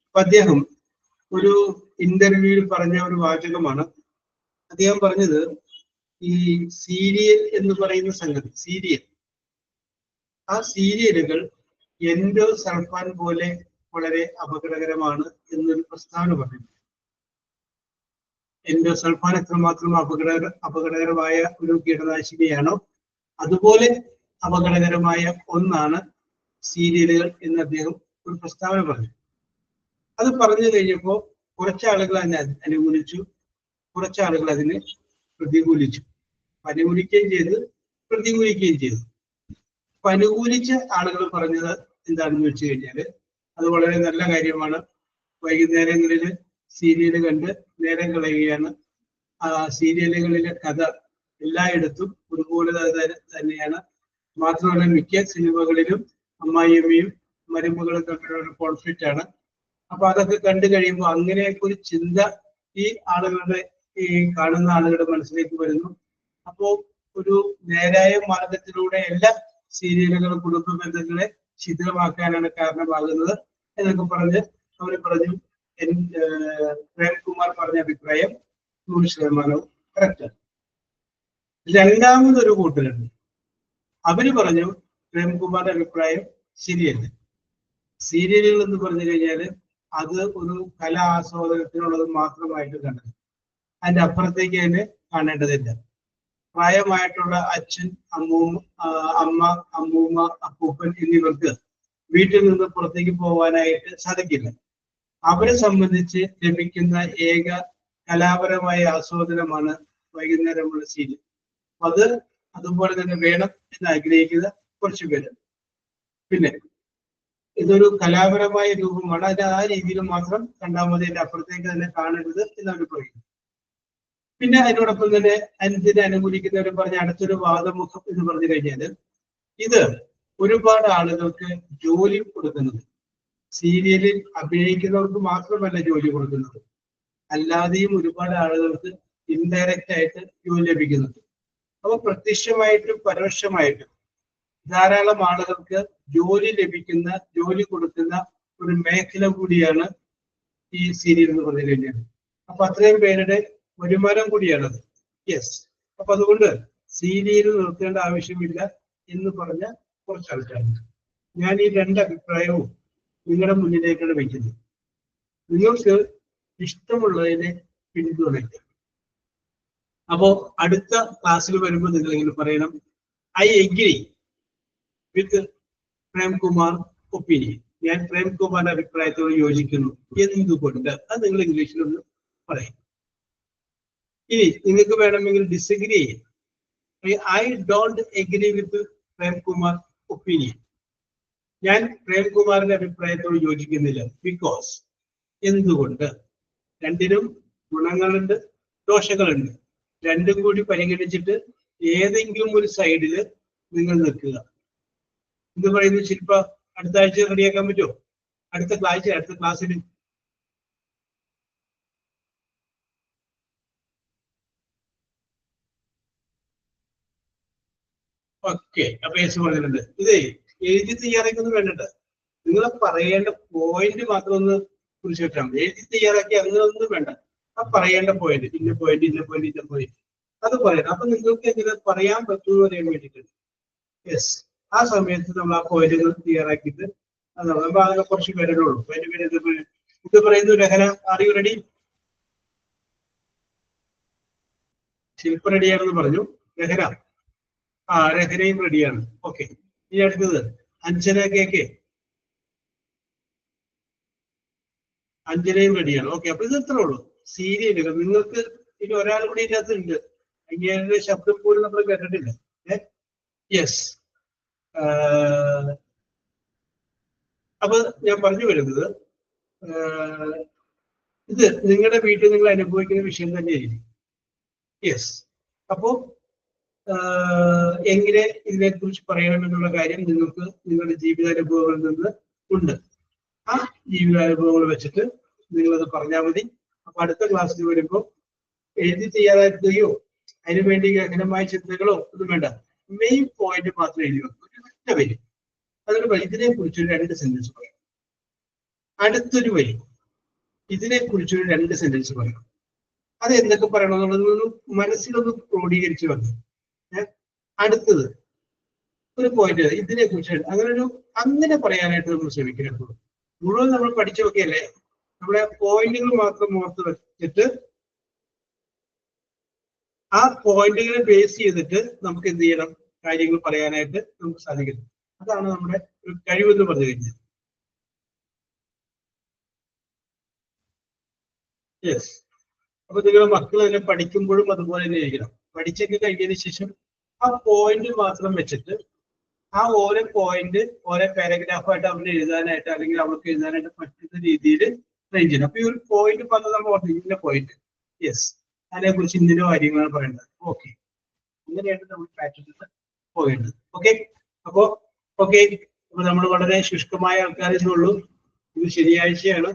അപ്പൊ അദ്ദേഹം ഒരു ഇന്റർവ്യൂവിൽ പറഞ്ഞ ഒരു വാചകമാണ്. അദ്ദേഹം പറഞ്ഞത് ഈ സീരിയൽ എന്ന് പറയുന്ന സംഗതി, സീരിയൽ, ആ സീരിയലുകൾ എൻഡോസൾഫാൻ പോലെ വളരെ അപകടകരമാണ് എന്നൊരു പ്രസ്താവന പറഞ്ഞു. എൻഡോസൾഫാൻ എത്രമാത്രം അപകടകരമായ ഒരു കീടനാശിനിയാണോ അതുപോലെ അപകടകരമായ ഒന്നാണ് സീരിയലുകൾ എന്ന് അദ്ദേഹം ഒരു പ്രസ്താവന പറഞ്ഞു. അത് പറഞ്ഞു കഴിഞ്ഞപ്പോൾ കുറച്ചാളുകൾ അതിനെ അനുകൂലിച്ചു, കുറച്ചാളുകൾ അതിനെ പ്രതികൂലിച്ചു. അനുകൂലിക്കുകയും ചെയ്തു, പ്രതികൂലിക്കുകയും ചെയ്തു. അപ്പൊ അനുകൂലിച്ച ആളുകൾ പറഞ്ഞത് എന്താണെന്ന് വെച്ച് കഴിഞ്ഞാല് അത് വളരെ നല്ല കാര്യമാണ്, വൈകുന്നേരങ്ങളിൽ സീരിയൽ കണ്ട് നേരം കളയുകയാണ്, ആ സീരിയലുകളിലെ കഥ എല്ലായിടത്തും ഒരുപോലെ തന്നെയാണ്. മാത്രമല്ല മിക്ക സിനിമകളിലും അമ്മായിയമ്മയും മരുമകളും തമ്മിലുള്ള കോൺഫ്ലിക്റ്റ് ആണ്. അപ്പൊ അതൊക്കെ കണ്ടു കഴിയുമ്പോൾ അങ്ങനെയൊക്കെ ഒരു ചിന്ത ഈ ആളുകളുടെ, ഈ കാണുന്ന ആളുകളുടെ മനസ്സിലേക്ക് വരുന്നു. അപ്പോ ഒരു നേരായ മാർഗത്തിലൂടെ എല്ലാ സീരിയലുകളും കുടുംബ ബന്ധങ്ങളെ ശിഥിലമാക്കാനാണ് കാരണമാകുന്നത് എന്നൊക്കെ പറഞ്ഞ് അവർ പറഞ്ഞു. പ്രേംകുമാർ പറഞ്ഞ അഭിപ്രായം 100% കറക്റ്റാണ്. രണ്ടാമതൊരു കൂട്ടരുണ്ട്, അവര് പറഞ്ഞു പ്രേംകുമാറിന്റെ അഭിപ്രായം ശരിയല്ല. സീരിയലുകൾ എന്ന് പറഞ്ഞു കഴിഞ്ഞാൽ അത് ഒരു കലാ ആസ്വാദനത്തിനുള്ളത് മാത്രമായിട്ട് കണ്ടത്, അതിന്റെ അപ്പുറത്തേക്ക് അതിനെ കാണേണ്ടതില്ല. പ്രായമായിട്ടുള്ള അച്ഛൻ, അമ്മ, അമ്മൂമ്മ, അപ്പൂപ്പൻ എന്നിവർക്ക് വീട്ടിൽ നിന്ന് പുറത്തേക്ക് പോകാനായിട്ട് സാധിക്കില്ല. അവരെ സംബന്ധിച്ച് ലഭിക്കുന്ന ഏക കലാപരമായ ആസ്വാദനമാണ് വൈകുന്നേരമുള്ള സീരിയൽ. അത് അതുപോലെ തന്നെ വേണം എന്ന് ആഗ്രഹിക്കുന്ന കുറച്ചു പേര്. പിന്നെ ഇതൊരു കലാപരമായ രൂപമാണ്, അത് ആ രീതിയിൽ മാത്രം കണ്ടാൽ മതി, അതിന്റെ അപ്പുറത്തേക്ക് തന്നെ കാണരുത് എന്നവർ പറയുന്നു. പിന്നെ അതിനോടൊപ്പം തന്നെ അതിനെ അനുകൂലിക്കുന്നവർ പറഞ്ഞ അടുത്തൊരു വാദമുഖം എന്ന് പറഞ്ഞു കഴിഞ്ഞാൽ ഇത് ഒരുപാട് ആളുകൾക്ക് ജോലി കൊടുക്കുന്നത്, സീരിയലിൽ അഭിനയിക്കുന്നവർക്ക് മാത്രമല്ല ജോലി കൊടുക്കുന്നത്, അല്ലാതെയും ഒരുപാട് ആളുകൾക്ക് ഇൻഡയറക്റ്റ് ആയിട്ട് ജോലി ലഭിക്കുന്നുണ്ട്. അപ്പൊ പ്രത്യക്ഷമായിട്ടും പരോക്ഷമായിട്ടും ധാരാളം ആളുകൾക്ക് ജോലി ലഭിക്കുന്ന, ജോലി കൊടുക്കുന്ന ഒരു മേഖല കൂടിയാണ് ഈ സീരിയൽ എന്ന് പറഞ്ഞു കഴിഞ്ഞാൽ. അപ്പൊ അത്രയും പേരുടെ വരുമാനം കൂടിയാണത്. യെസ്, അപ്പൊ അതുകൊണ്ട് സീരിയൽ നിർത്തേണ്ട ആവശ്യമില്ല എന്ന് പറഞ്ഞ കുറച്ച് ആൾക്കാരുണ്ട്. ഞാൻ ഈ 2 അഭിപ്രായവും നിങ്ങളുടെ മുന്നിലേക്കാണ് വയ്ക്കുന്നത്. നിങ്ങൾക്ക് ഇഷ്ടമുള്ളതിനെ പിന്തുണയ്ക്കാം. അപ്പോ അടുത്ത ക്ലാസ്സിൽ വരുമ്പോൾ നിങ്ങൾ ഇങ്ങനെ പറയണം, I agree with Premkumar opinion. ഞാൻ പ്രേംകുമാറിന്റെ അഭിപ്രായത്തോട് യോജിക്കുന്നു. എന്തുകൊണ്ട്? അത് നിങ്ങൾ ഇംഗ്ലീഷിലൊന്ന് പറയും. ഇനി നിങ്ങൾക്ക് വേണമെങ്കിൽ ഡിസഗ്രി ചെയ്യാം. I don't agree with Premkumar opinion. ഞാൻ പ്രേംകുമാറിന്റെ അഭിപ്രായത്തോട് യോജിക്കുന്നില്ല. ബിക്കോസ്. എന്തുകൊണ്ട്? രണ്ടിനും ഗുണങ്ങളുണ്ട്, ദോഷങ്ങളുണ്ട്. രണ്ടും കൂടി പരിഗണിച്ചിട്ട് ഏതെങ്കിലും ഒരു സൈഡില് നിങ്ങൾ നിൽക്കുക. എന്ത് പറയുന്നു ശില്പ? അടുത്ത ആഴ്ച റെഡിയാക്കാൻ പറ്റുമോ? അടുത്ത ക്ലാസ്സിൽ ഓക്കെ. അപ്പൊ യേശു പറഞ്ഞിട്ടുണ്ട്. ഇതേ എഴുതി തയ്യാറാക്കൊന്നും വേണ്ടത്. നിങ്ങൾ പറയേണ്ട പോയിന്റ് മാത്രം ഒന്ന് കുറിച്ച് വെച്ചാൽ മതി. എഴുതി തയ്യാറാക്കി അങ്ങനെ ഒന്നും വേണ്ട. ആ പറയേണ്ട പോയിന്റ്, ഇന്ന പോയിന്റ്, ഇന്ന പോയിന്റ്, ഇന്ന പോയിന്റ്, അത് പറയണം. അപ്പൊ നിങ്ങൾക്ക് എങ്ങനെ പറയാൻ പറ്റുമെന്ന് അറിയാൻ വേണ്ടിയിട്ടുണ്ട്. യെസ്, ആ സമയത്ത് നമ്മൾ ആ പോയിന്റുകൾ തയ്യാറാക്കിയിട്ട് അത് നമ്മൾ അങ്ങനെ കുറച്ച് പേരുടെ ഉള്ളൂ. അതിന്റെ പേര് ഇത് പറയുന്നു. Rahana, are you ready? Shilpa റെഡിയാണെന്ന് പറഞ്ഞു. രഹന, രഹനയും റെഡിയാണ്. ഓക്കെ. ഇനി അടുത്തത് അഞ്ജന കെ. അഞ്ജനയും റെഡിയാണ്. ഓക്കെ. അപ്പൊ ഇത് എത്ര ഉള്ളൂ? സീരിയൽ നിങ്ങൾക്ക് ഇനി ഒരാൾ കൂടി ഇതിനകത്തുണ്ട്. ഇങ്ങനെ ശബ്ദം പോലും നമ്മൾ കേട്ടിട്ടില്ല. യെസ്. അപ്പൊ ഞാൻ പറഞ്ഞു വരുന്നത്, ഇത് നിങ്ങളുടെ വീട്ടിൽ നിങ്ങൾ അനുഭവിക്കുന്ന വിഷയം തന്നെയായിരിക്കും. യെസ്. അപ്പോ എങ്ങനെ ഇതിനെക്കുറിച്ച് പറയണമെന്നുള്ള കാര്യം നിങ്ങൾക്ക് നിങ്ങളുടെ ജീവിതാനുഭവങ്ങളിൽ നിന്ന് ഉണ്ട്. ആ ജീവിതാനുഭവങ്ങൾ വെച്ചിട്ട് നിങ്ങളത് പറഞ്ഞാൽ മതി. അപ്പൊ അടുത്ത ക്ലാസ്സിൽ വരുമ്പോൾ എഴുതി തയ്യാറാക്കുകയോ അതിനുവേണ്ടി ഗഹനമായ ചിന്തകളോ ഒന്നും വേണ്ട. മെയിൻ പോയിന്റ് മാത്രം എഴുതി വെക്കും. ഒറ്റ വരി. അതിന് ഇതിനെ കുറിച്ചൊരു 2 സെന്റൻസ് പറയും. അടുത്തൊരു വരി ഇതിനെ കുറിച്ചൊരു 2 സെന്റൻസ് പറയും. അത് എന്തൊക്കെ പറയണമെന്നുള്ളത് മനസ്സിലൊന്ന് ക്രോഡീകരിച്ച് വന്നു. അടുത്തത് ഒരു പോയിന്റ് ഇതിനെ കുറിച്ച് അങ്ങനെ പറയാനായിട്ട് നമ്മൾ ശ്രമിക്കരുത്. മുഴുവൻ നമ്മൾ പഠിച്ചു നോക്കിയല്ലേ. നമ്മുടെ പോയിന്റുകൾ മാത്രം ഓർത്ത് വെച്ചിട്ട് ആ പോയിന്റുകളെ ബേസ് ചെയ്തിട്ട് നമുക്ക് എന്ത് ചെയ്യണം? കാര്യങ്ങൾ പറയാനായിട്ട് നമുക്ക് സാധിക്കണം. അതാണ് നമ്മുടെ ഒരു കഴിവെന്ന് പറഞ്ഞു കഴിഞ്ഞാൽ. യെസ്. അപ്പൊ നിങ്ങളുടെ മക്കൾ തന്നെ പഠിക്കുമ്പോഴും അതുപോലെ തന്നെ ഇരിക്കണം. പഠിച്ചൊക്കെ കഴിഞ്ഞതിന് ശേഷം ആ പോയിന്റ് മാത്രം വെച്ചിട്ട് ആ ഓരോ പോയിന്റ് ഓരോ പാരഗ്രാഫായിട്ട് അവന് എഴുതാനായിട്ട് അല്ലെങ്കിൽ അവർക്ക് എഴുതാനായിട്ട് പറ്റുന്ന രീതിയിൽ ട്രെയിൻ ചെയ്യണം. അപ്പൊ ഈ ഒരു പോയിന്റ് പറഞ്ഞാൽ നമ്മൾ ഓർത്ത് ഇന്ന പോയിന്റ്. യെസ്, അതിനെ കുറിച്ച് ഇന്ന കാര്യങ്ങളാണ് പറയേണ്ടത്. ഓക്കെ, അങ്ങനെയാണ് നമ്മൾ പാറ്റേണിൽ പോകേണ്ടത്. ഓക്കെ. അപ്പോ നമ്മൾ വളരെ ശുഷ്കമായ ആൾക്കാരേ ഉള്ളൂ. ഇത് ശനിയാഴ്ചയാണ്.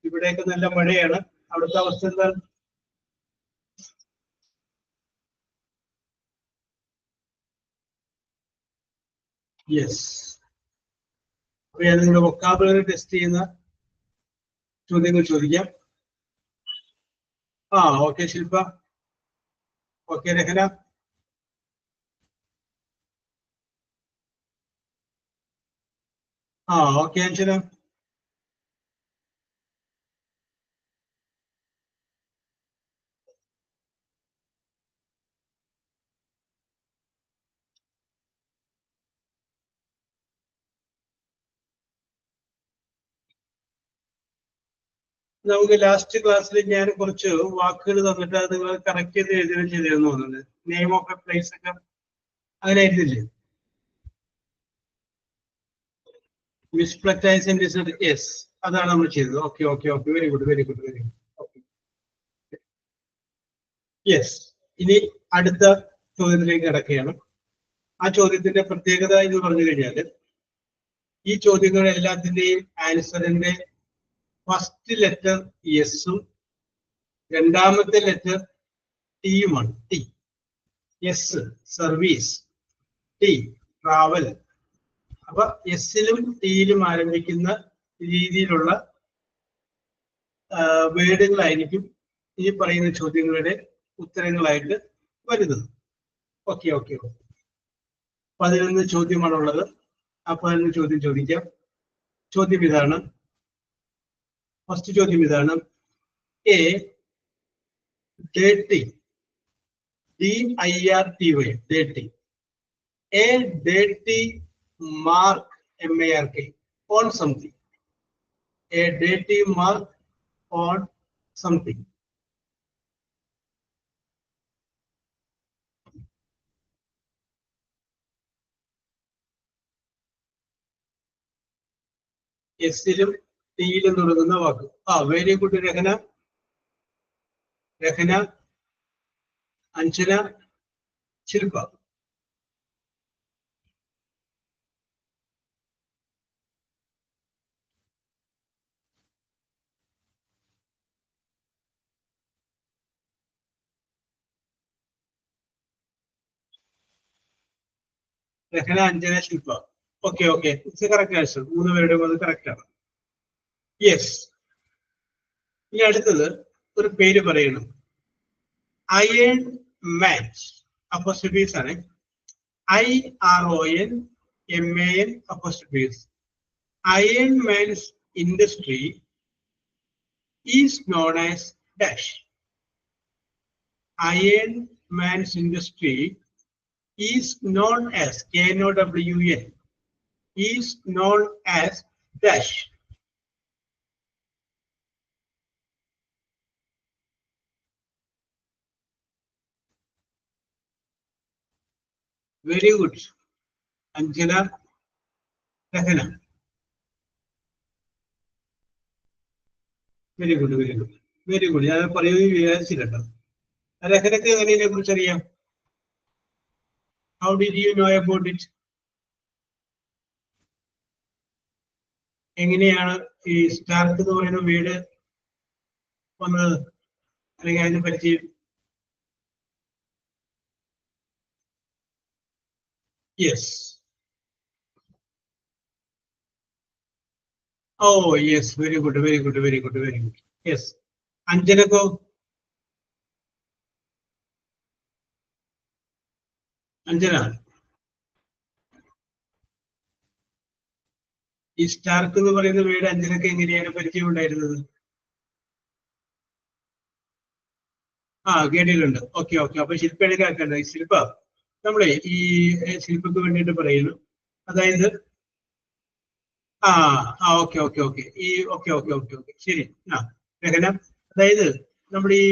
ഇവിടെയൊക്കെ നല്ല മഴയാണ്. അവിടുത്തെ അവസ്ഥ എന്താണ്? യെസ്. അപ്പൊ ഞാൻ നിങ്ങളുടെ വൊക്കാബുലറി ടെസ്റ്റ് ചെയ്യുന്ന ചോദ്യങ്ങൾ ചോദിക്കാം. ഓക്കെ ശില്പ. ഓക്കെ രഹന. ഓക്കെ അഞ്ജന. നമുക്ക് ലാസ്റ്റ് ക്ലാസ്സിൽ ഞാൻ കുറച്ച് വാക്കുകൾ തന്നിട്ട് അത് നിങ്ങൾ കറക്റ്റ് ചെയ്ത് എഴുതുകയും ചെയ്തെന്ന് തോന്നുന്നത്. നെയിം ഓഫ് എ പ്ലേസ് ഒക്കെ അങ്ങനെ എഴുതില്ലേ? യെസ്, അതാണ് നമ്മൾ ചെയ്തത്. ഓക്കെ. Very good. യെസ്. ഇനി അടുത്ത ചോദ്യത്തിലേക്ക് കിടക്കുകയാണ്. ആ ചോദ്യത്തിന്റെ പ്രത്യേകത എന്ന് പറഞ്ഞു കഴിഞ്ഞാൽ ഈ ചോദ്യങ്ങൾ എല്ലാത്തിന്റെയും ആൻസറിന്റെ ഫസ്റ്റ് ലെറ്റർ എസും രണ്ടാമത്തെ ലെറ്റർ ടിയുമാണ്. T. S service, T travel. അപ്പൊ എസിലും ടിയിലും ആരംഭിക്കുന്ന രീതിയിലുള്ള വേർഡുകളായിരിക്കും ഈ പറയുന്ന ചോദ്യങ്ങളുടെ ഉത്തരങ്ങളായിട്ട് വരുന്നത്. ഓക്കെ. 11 ചോദ്യമാണുള്ളത്. ആ 11 ചോദ്യം ചോദിക്കാം. ചോദ്യം ഇതാണ്. ഫസ്റ്റ് ചോദ്യം ഇതാണ്. A dirty, DIRTY, dirty. A dirty mark, M-A-R-K, on something. A dative mark on something. എസിലും ടിയിലും തുടങ്ങുന്ന വാക്ക്. Very good Rahana. Rahana, Anjana, Shilpa. Rahana, Anjana, Shilpa. Okay okay, it's correct answer. 3 പേരുടെ അത് കറക്റ്റ് ആണ്. യെസ്. ഇനി അടുത്തത് ഒരു പേര് പറയണം. അയൺ മാച്ച് അപ്പോസ്ട്രോഫീസ് ആണ്. IRON apostrophes. Iron Man's industry is none as dash. Iron Man's industry is known as KNOWN, is known as dash. Very good. Anjana, Rahana. Very good, very good. Very good. ഞാൻ പറയുന്നത് വിചാരിച്ചില്ല. രഹനക്ക് എങ്ങനെയെ കുറിച്ച് അറിയാം? How did you know about it? എങ്ങനെയാണ് ഈ Stark എന്ന് പറയുന്ന വീട് വന്നത്, അല്ലെങ്കിൽ അതിനെ പരിചയം? Yes. Yes, very good, very good, very good, very good. Yes. അഞ്ജനക്കോ? അഞ്ജന, ഈ സ്റ്റാർക്ക് എന്ന് പറയുന്ന വീട് അഞ്ജനക്ക് എങ്ങനെയാണ് പരിചയം ഉണ്ടായിരുന്നത്? കേട്ടിട്ടുണ്ട്. Okay okay. അപ്പൊ ശില്പയുടെ കേൾക്കണ്ട. ശില്പ, നമ്മളെ ഈ ശില്പക്ക് വേണ്ടിയിട്ട് പറയുന്നു. അതായത് ഓക്കെ ഓക്കെ ഓക്കെ. ഈ ഓക്കെ ഓക്കെ ഓക്കെ ഓക്കെ ശരി. രഹന, അതായത് നമ്മുടെ ഈ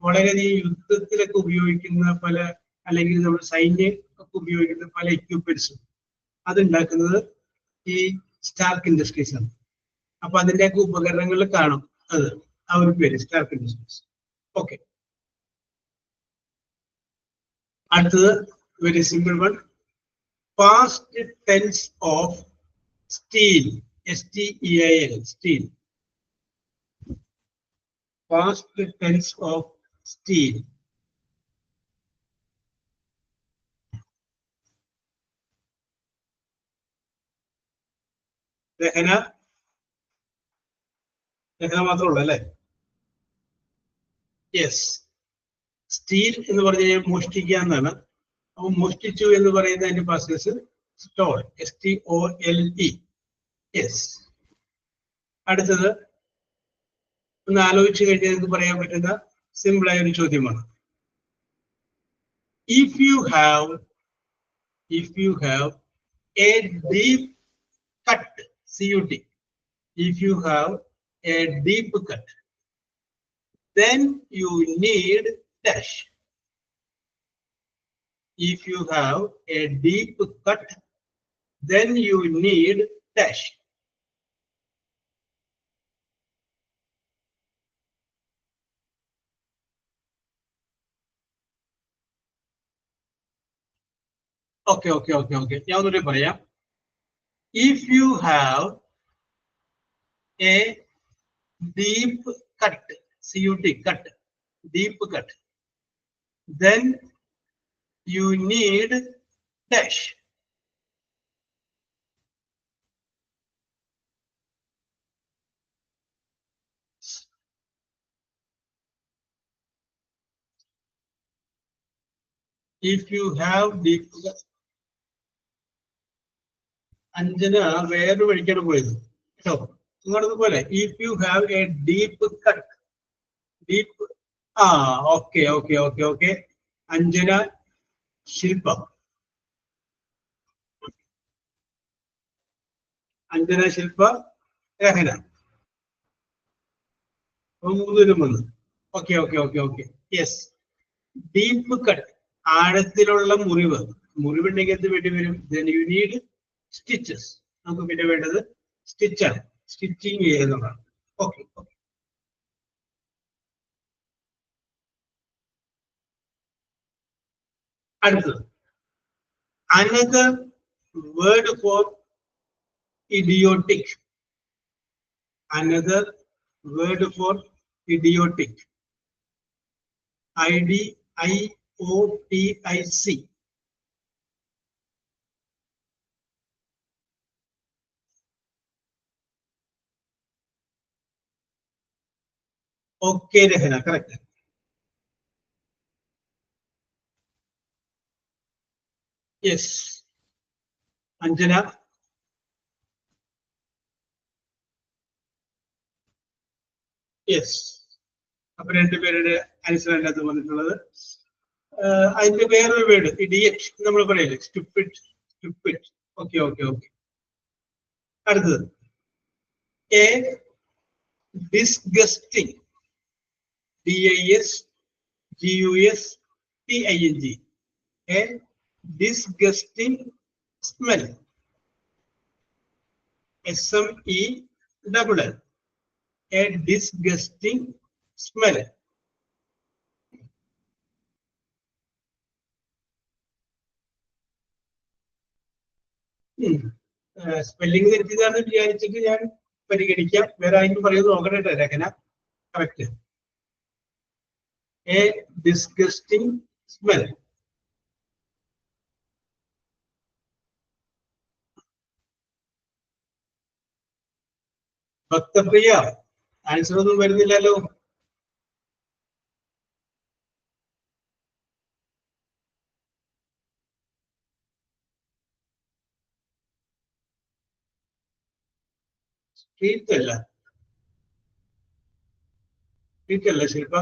വളരെയധികം യുദ്ധത്തിലൊക്കെ ഉപയോഗിക്കുന്ന പല, അല്ലെങ്കിൽ നമ്മൾ സൈന്യം ഒക്കെ ഉപയോഗിക്കുന്ന പല എക്യുപ്മെന്റ്സും അതുണ്ടാക്കുന്നത് ഈ സ്റ്റാർക്ക് ഇൻഡസ്ട്രീസ് ആണ്. അപ്പൊ അതിന്റെയൊക്കെ ഉപകരണങ്ങൾ കാണും. അത് ആ ഒരു പേര് സ്റ്റാർക്ക് ഇൻഡസ്ട്രീസ്. ഓക്കെ. അടുത്തത് very simple one. Past tense of steal. STEIL, steal. Past tense of steal. Rahana, Rahana മാത്രമുള്ളൂ അല്ലേ? യെസ്. സ്റ്റീൽ എന്ന് പറഞ്ഞു കഴിഞ്ഞാൽ മോഷ്ടിക്കുക എന്നാണ്. അപ്പൊ മോഷ്ടിച്ചു എന്ന് പറയുന്ന അതിന്റെ പാസസ് സ്റ്റോൾ. STOLE. യെസ്. അടുത്തത് ഒന്ന് ആലോചിച്ച് കഴിഞ്ഞാൽ നിങ്ങൾക്ക് പറയാൻ പറ്റുന്ന സിമ്പിൾ ആയ ഒരു ചോദ്യമാണ്. If you have a deep cut, CUT, if you have a deep cut, then you need dash. If you have a deep cut, then you need dash. Okay. ഞാൻ ഒന്നുകൂടി പറയാം. If you have a deep cut, CUT, cut, deep cut, then you need dash. If you have deep cut. Anjana വേറൊരു വഴിക്കാണ് പോയത് കേട്ടോ. നിങ്ങളത് പോലെ if you have a deep cut, deep. Okay. Anjana, ശില്പ. അഞ്ജന, ശില്പ, രഹന. 3 വന്നു. Okay okay okay okay. Yes. Deep cut, ആഴത്തിലുള്ള മുറിവ്. മുറിവുണ്ടെങ്കിൽ എന്ത് വേണ്ടി വരും? You need stitches. നമുക്ക് പിന്നെ വേണ്ടത് സ്റ്റിച്ചാണ്, സ്റ്റിച്ചിങ് ചെയ്യുന്നതാണ്. Okay okay. അടുത്തത് another word for idiotic. Another word for idiotic. IDIOTIC. Okay, Rehana, correct. Yes. Anjana. Yes. അപ്പൊ രണ്ടുപേരുടെ ആൻസർ അതിനകത്ത് വന്നിട്ടുള്ളത്. അതിന്റെ വേറൊരു വേർഡ് ഇഡിയറ്റ് നമ്മൾ പറയല്ലേ, stupid. Stupid. Okay okay okay. അടുത്തത് a disgusting. DISGUSTING. A disgusting smell. SMELL. A disgusting smell. Spelling തെറ്റിയതാണെന്ന് വിചാരിച്ചിട്ട് ഞാൻ പരിഗണിക്കാം. വേറെ ആരെങ്കിലും പറയുന്നത് നോക്കട്ടെ. Rahana, correct. A disgusting smell. Bhaktapriya, answer ഒന്നും വരുന്നില്ലല്ലോ. സ്ട്രീറ്റ് അല്ല, സ്ട്രീറ്റ് അല്ല ശില്പ.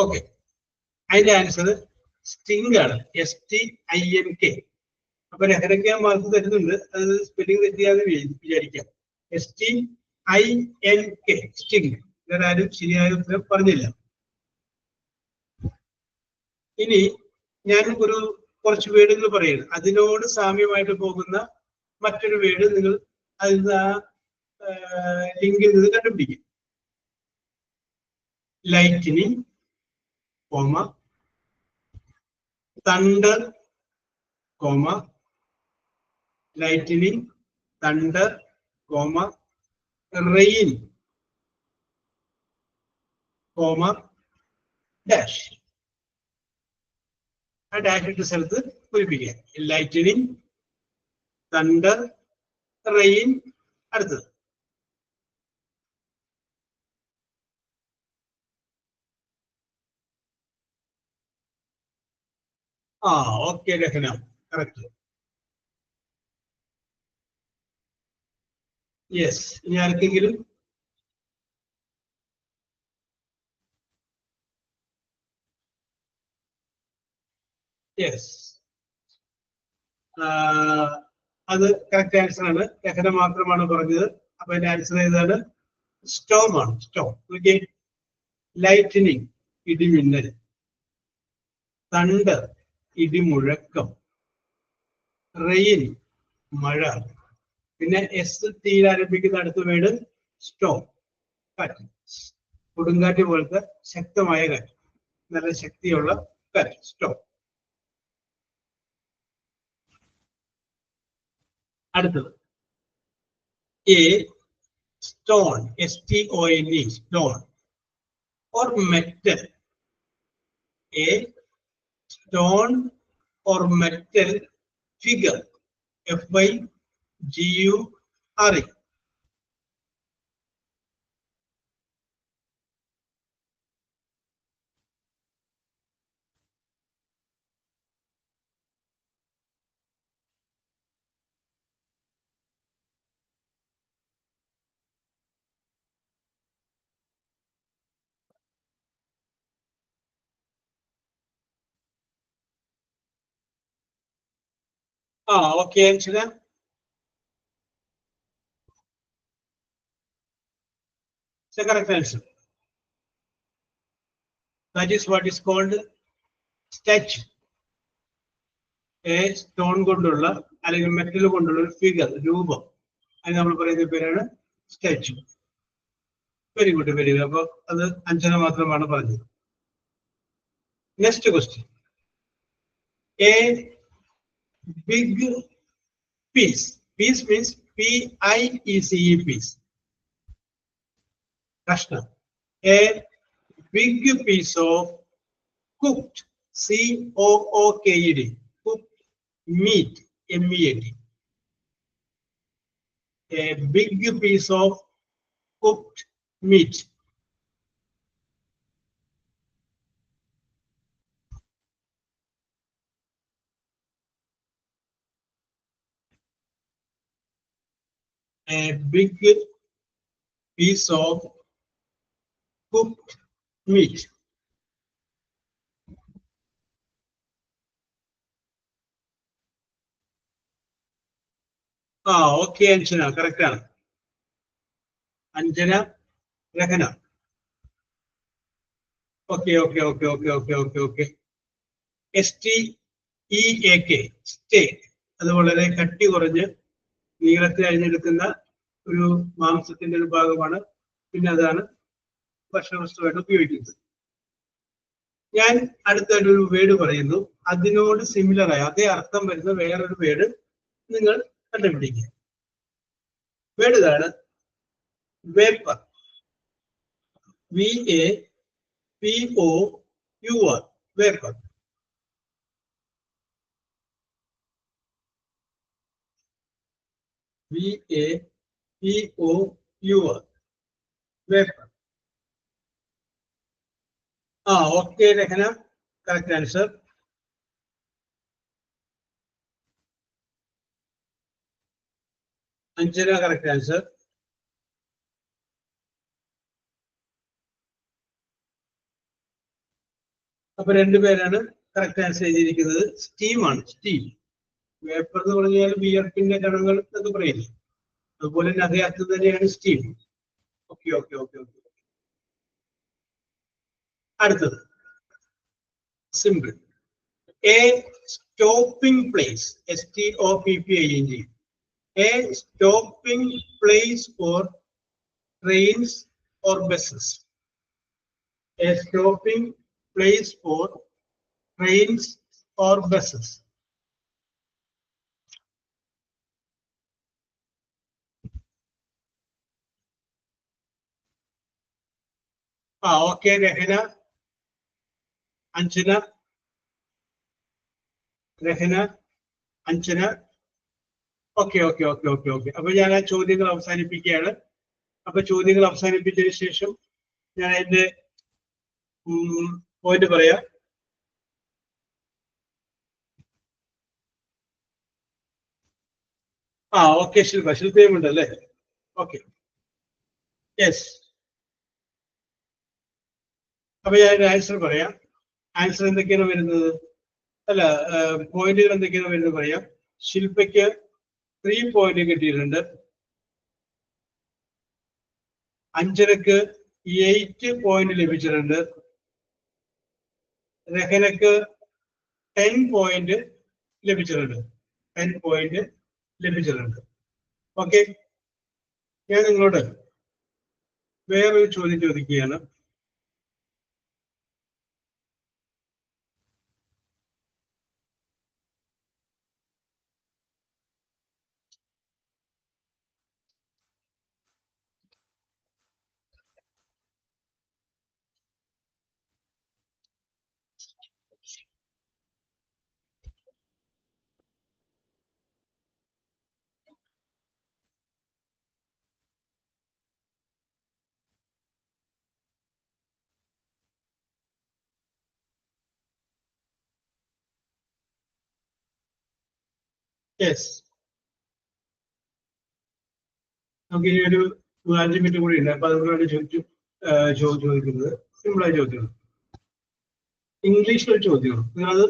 ഓക്കെ, അതിന്റെ ആൻസർ സ്റ്റിങ് ആണ്. STINK. അപ്പൊ രഹനയ്ക്ക് ഞാൻ മാർക്ക് തരുന്നുണ്ട്, അത് സ്പെല്ലിംഗ് തെറ്റിയാന്ന് വിചാരിക്കാം. STINK, sting. വേറെ ആരും ശരിയായ ഉത്തരം പറഞ്ഞില്ല. ഇനി ഞാൻ കുറച്ച് വേർഡുകൾ പറയുന്നു, അതിനോട് സാമ്യമായിട്ട് പോകുന്ന മറ്റൊരു വേർഡ് നിങ്ങൾ അതിൽ ആ ലിങ്കിൽ നിന്ന് കണ്ടുപിടിക്കും. Lightning, comma, thunder, comma, lightning, thunder, comma, rain, comma, dash. ആ ഡാഷ് ഇട്ട സ്ഥലത്ത് പൂരിപ്പിക്കുക. Lightning, thunder, rain. അടുത്തത് ഓക്കെ രഹന, കറക്റ്റ്. യെസ്. ഇനി ആർക്കെങ്കിലും? യെസ്, അത് കറക്റ്റ് ആൻസർ ആണ്. രഹന മാത്രമാണ് പറഞ്ഞത്. അപ്പൊ അതിന്റെ ആൻസർ ഏതാണ്? സ്റ്റോം ആണ്. സ്റ്റോം. ഓക്കെ. ലൈറ്റ്നിങ്, ഇടിമിന്നൽ. തണ്ടർ, ഇടിമുഴക്കം. റെയിൻ, മഴ. പിന്നെ ST ആരംഭിക്കുന്ന അടുത്ത വേർഡ് സ്റ്റോം, കാറ്റ്. കൊടുങ്കാറ്റ് പോലത്തെ ശക്തമായ കാറ്റ്, നല്ല ശക്തിയുള്ള കാറ്റ്, സ്റ്റോം. അടുത്തത് A stone, STONE, stone. Or metal. A stone or metal figure, FIGURE. Okay, Anshina. It's the correct answer. That is what is called statue. A stone കൊണ്ടുള്ള അല്ലെങ്കിൽ മെറ്റൽ കൊണ്ടുള്ള ഒരു ഫിഗർ രൂപം അത് നമ്മൾ പറയുന്ന പേരാണ് statue. Very good, very good. അപ്പൊ അത് അഞ്ജന മാത്രമാണ് പറഞ്ഞത്. Next question. A big piece. Piece means PIECE piece. കഷ്ണം. A big piece of cooked COOKED cooked meat MEAT. A big piece of cooked meat. A big piece of cooked meat. Okay, Anjana, correct. Anjana, Rahana. Okay. STEAK, steak. അത് വളരെ കട്ടി കുറഞ്ഞ് നീളത്തിൽ അരിഞ്ഞെടുക്കുന്ന ഒരു മാംസത്തിന്റെ ഒരു ഭാഗമാണ്. പിന്നെ അതാണ് ഭക്ഷണവസ്തുവായിട്ട് ഉപയോഗിക്കുന്നത്. ഞാൻ അടുത്തൊരു വേർഡ് പറയുന്നു, അതിനോട് സിമിലർ ആയ അതേ അർത്ഥം വരുന്ന വേറൊരു വേർഡ് നിങ്ങൾ കണ്ടുപിടിക്കുക. വേർഡ് ഇതാണ്, vapour. VAPOUR, vapour. VAPOUR, vapour. Okay Rahana, correct answer. Anjana, correct answer. അപ്പൊ രണ്ടുപേരാണ് കറക്റ്റ് ആൻസർ ചെയ്തിരിക്കുന്നത്. സ്റ്റീമാണ്, സ്റ്റീം. വേപ്പർ എന്ന് പറഞ്ഞാൽ വിയർപ്പിന്റെ കണങ്ങൾ എന്നൊക്കെ പറയില്ലേ, അതുപോലെ തന്നെ അതേ അർത്ഥം തന്നെയാണ് സ്റ്റീം. ഓക്കെ. അടുത്തത് simple. A stopping place, STOPPING. A stopping place for trains or buses. A stopping place for trains or buses. Okay, Rahina. Anjana. Rahina, Anjana. Okay. അപ്പൊ ഞാൻ ആ ചോദ്യങ്ങൾ അവസാനിപ്പിക്കുകയാണ്. അപ്പൊ ചോദ്യങ്ങൾ അവസാനിപ്പിച്ചതിന് ശേഷം ഞാൻ എന്റെ പോയിന്റ് പറയാം. ഓക്കെ, ശില്പയും ഉണ്ടല്ലേ? Okay, yes. അപ്പൊ ഞാൻ ആൻസർ പറയാം. ആൻസർ എന്തൊക്കെയാണ് വരുന്നത്, അല്ല പോയിന്റുകൾ എന്തൊക്കെയാണ് വരുന്നത് പറയാം. ശില്പയ്ക്ക് 3 പോയിന്റ് കിട്ടിയിട്ടുണ്ട്. അഞ്ജനക്ക് 8 പോയിന്റ് ലഭിച്ചിട്ടുണ്ട്. രഹനക്ക് 10 പോയിന്റ് ലഭിച്ചിട്ടുണ്ട്. ഓക്കെ, ഞാൻ നിങ്ങളോട് വേറൊരു ചോദ്യം ചോദിക്കുകയാണ്. യെസ്, നമുക്ക് ഇനി ഒരു 5 മിനിറ്റ് കൂടി ഉണ്ട്. അപ്പൊ അതുകൊണ്ടാണ് ചോദിക്കുന്നത്. സിമ്പിളായ ചോദ്യമാണ്, ഇംഗ്ലീഷിലൊരു ചോദ്യമാണ്. നിങ്ങളത്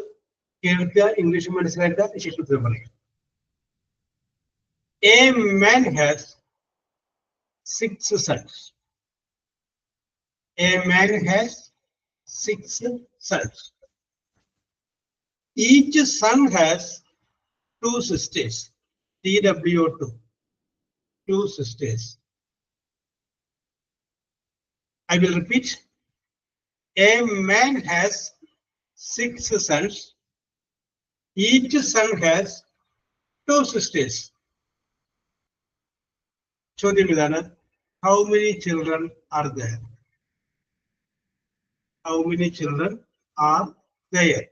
കേൾക്കുക, ഇംഗ്ലീഷ് മനസ്സിലാക്കുക, ശേഷം പറയാം. A man has 6 sons. A man has 6 sons. Each son has 2 sisters. TWO2. 2 sisters. I will repeat. A man has 6 sons. Each son has 2 sisters. ചോദ്യം ഇതാണ്. How many children are there? How many children are there?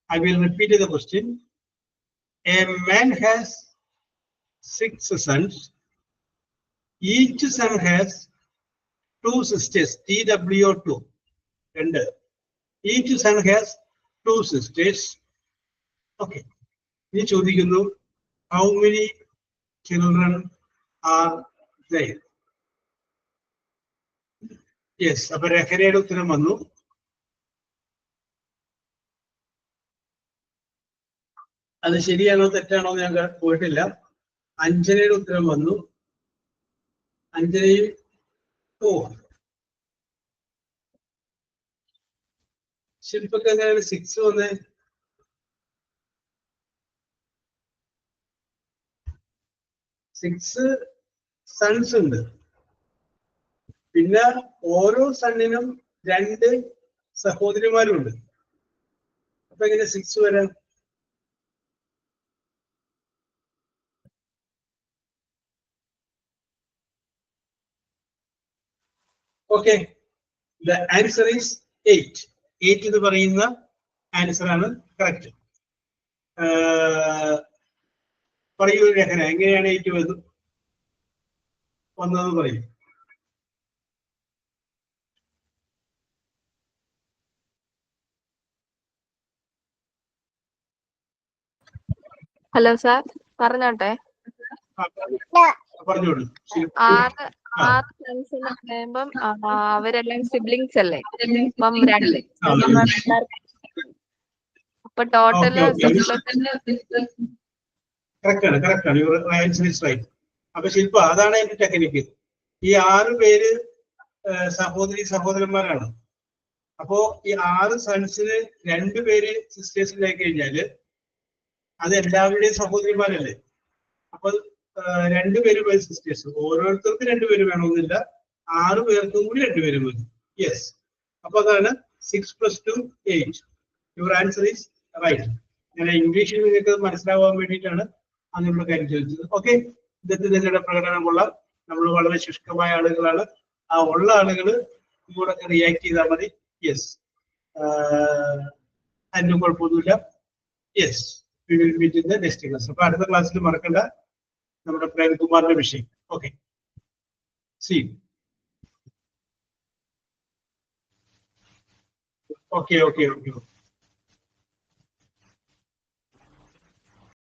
I will repeat the question. A man has 6 sons. Each son has 2 sisters. TWO2. And each son has 2 sisters. Okay. Ini ചോദിക്കുന്നു, how many children are there? Yes. അപ്പൊ രഹനയുടെ ഉത്തരം വന്നു. അത് ശരിയാണോ തെറ്റാണോ ഞാൻ പോയിട്ടില്ല. അഞ്ജനയുടെ ഉത്തരം വന്നു. അഞ്ജനയും ശില്പക്ക് എങ്ങനെയാണ് 6 വന്നേ? സിക്സ് സൺസ് ഉണ്ട്. പിന്നെ ഓരോ സണ്ണിനും 2 സഹോദരിമാരും ഉണ്ട്. അപ്പൊ എങ്ങനെ 6 വരാം? Okay, the answer is 8. 8 എന്ന് പറയുന്ന ആൻസർ ആണ് കറക്റ്റ്. പറയൂ രഹന, എങ്ങനെയാണ് 8 വന്നതെന്ന് പറയൂ. ഹലോ സാർ, പറഞ്ഞോട്ടെ. പറഞ്ഞോളൂ. 6 സൺസ് എന്ന് പറയുമ്പം അവരെല്ലാം സിബ്ലിങ്സ് അല്ലേ? അപ്പം 2. അപ്പൊ ടോട്ടല് കറക്റ്റ് ആണ്. Your answer is right. അപ്പൊ ശില്പ, അതാണ് എന്റെ ടെക്നിക്ക്. ഈ 6 പേര് സഹോദരന്മാരാണ്. അപ്പോ ഈ 6 സൺസിന് 2 പേര് സിസ്റ്റേഴ്സിലായി കഴിഞ്ഞാല് അത് എല്ലാവരുടെയും സഹോദരിമാരല്ലേ? അപ്പൊ 2 പേര് സിസ്റ്റേഴ്സ്. ഓരോരുത്തർക്കും 2 പേര് വേണമെന്നില്ല. 6 പേർക്കും കൂടി 2 പേര് മതി. യെസ്. അപ്പൊ അതാണ് 6 + 2 8. Your answer is right. ഞാൻ ഇംഗ്ലീഷിൽ നിങ്ങൾക്ക് മനസ്സിലാവാൻ വേണ്ടിയിട്ടാണ് അങ്ങനെയുള്ള കാര്യം ചോദിച്ചത്. ഓക്കെ, ഇന്നത്തെ നിങ്ങളുടെ പ്രകടനം കൊള്ളാം. നമ്മൾ വളരെ ശുഷ്കമായ ആളുകളാണ്. ആ ഉള്ള ആളുകൾ കൂടെ റിയാക്ട് ചെയ്താൽ മതി. യെസ്, അതിന് കുഴപ്പമൊന്നുമില്ല. Yes, we will meet in the next class. അപ്പൊ അടുത്ത ക്ലാസ്സിൽ മറക്കണ്ട നമ്മുടെ പ്രേംകുമാറിന്റെ വിഷയം. Okay, see. ഓക്കെ.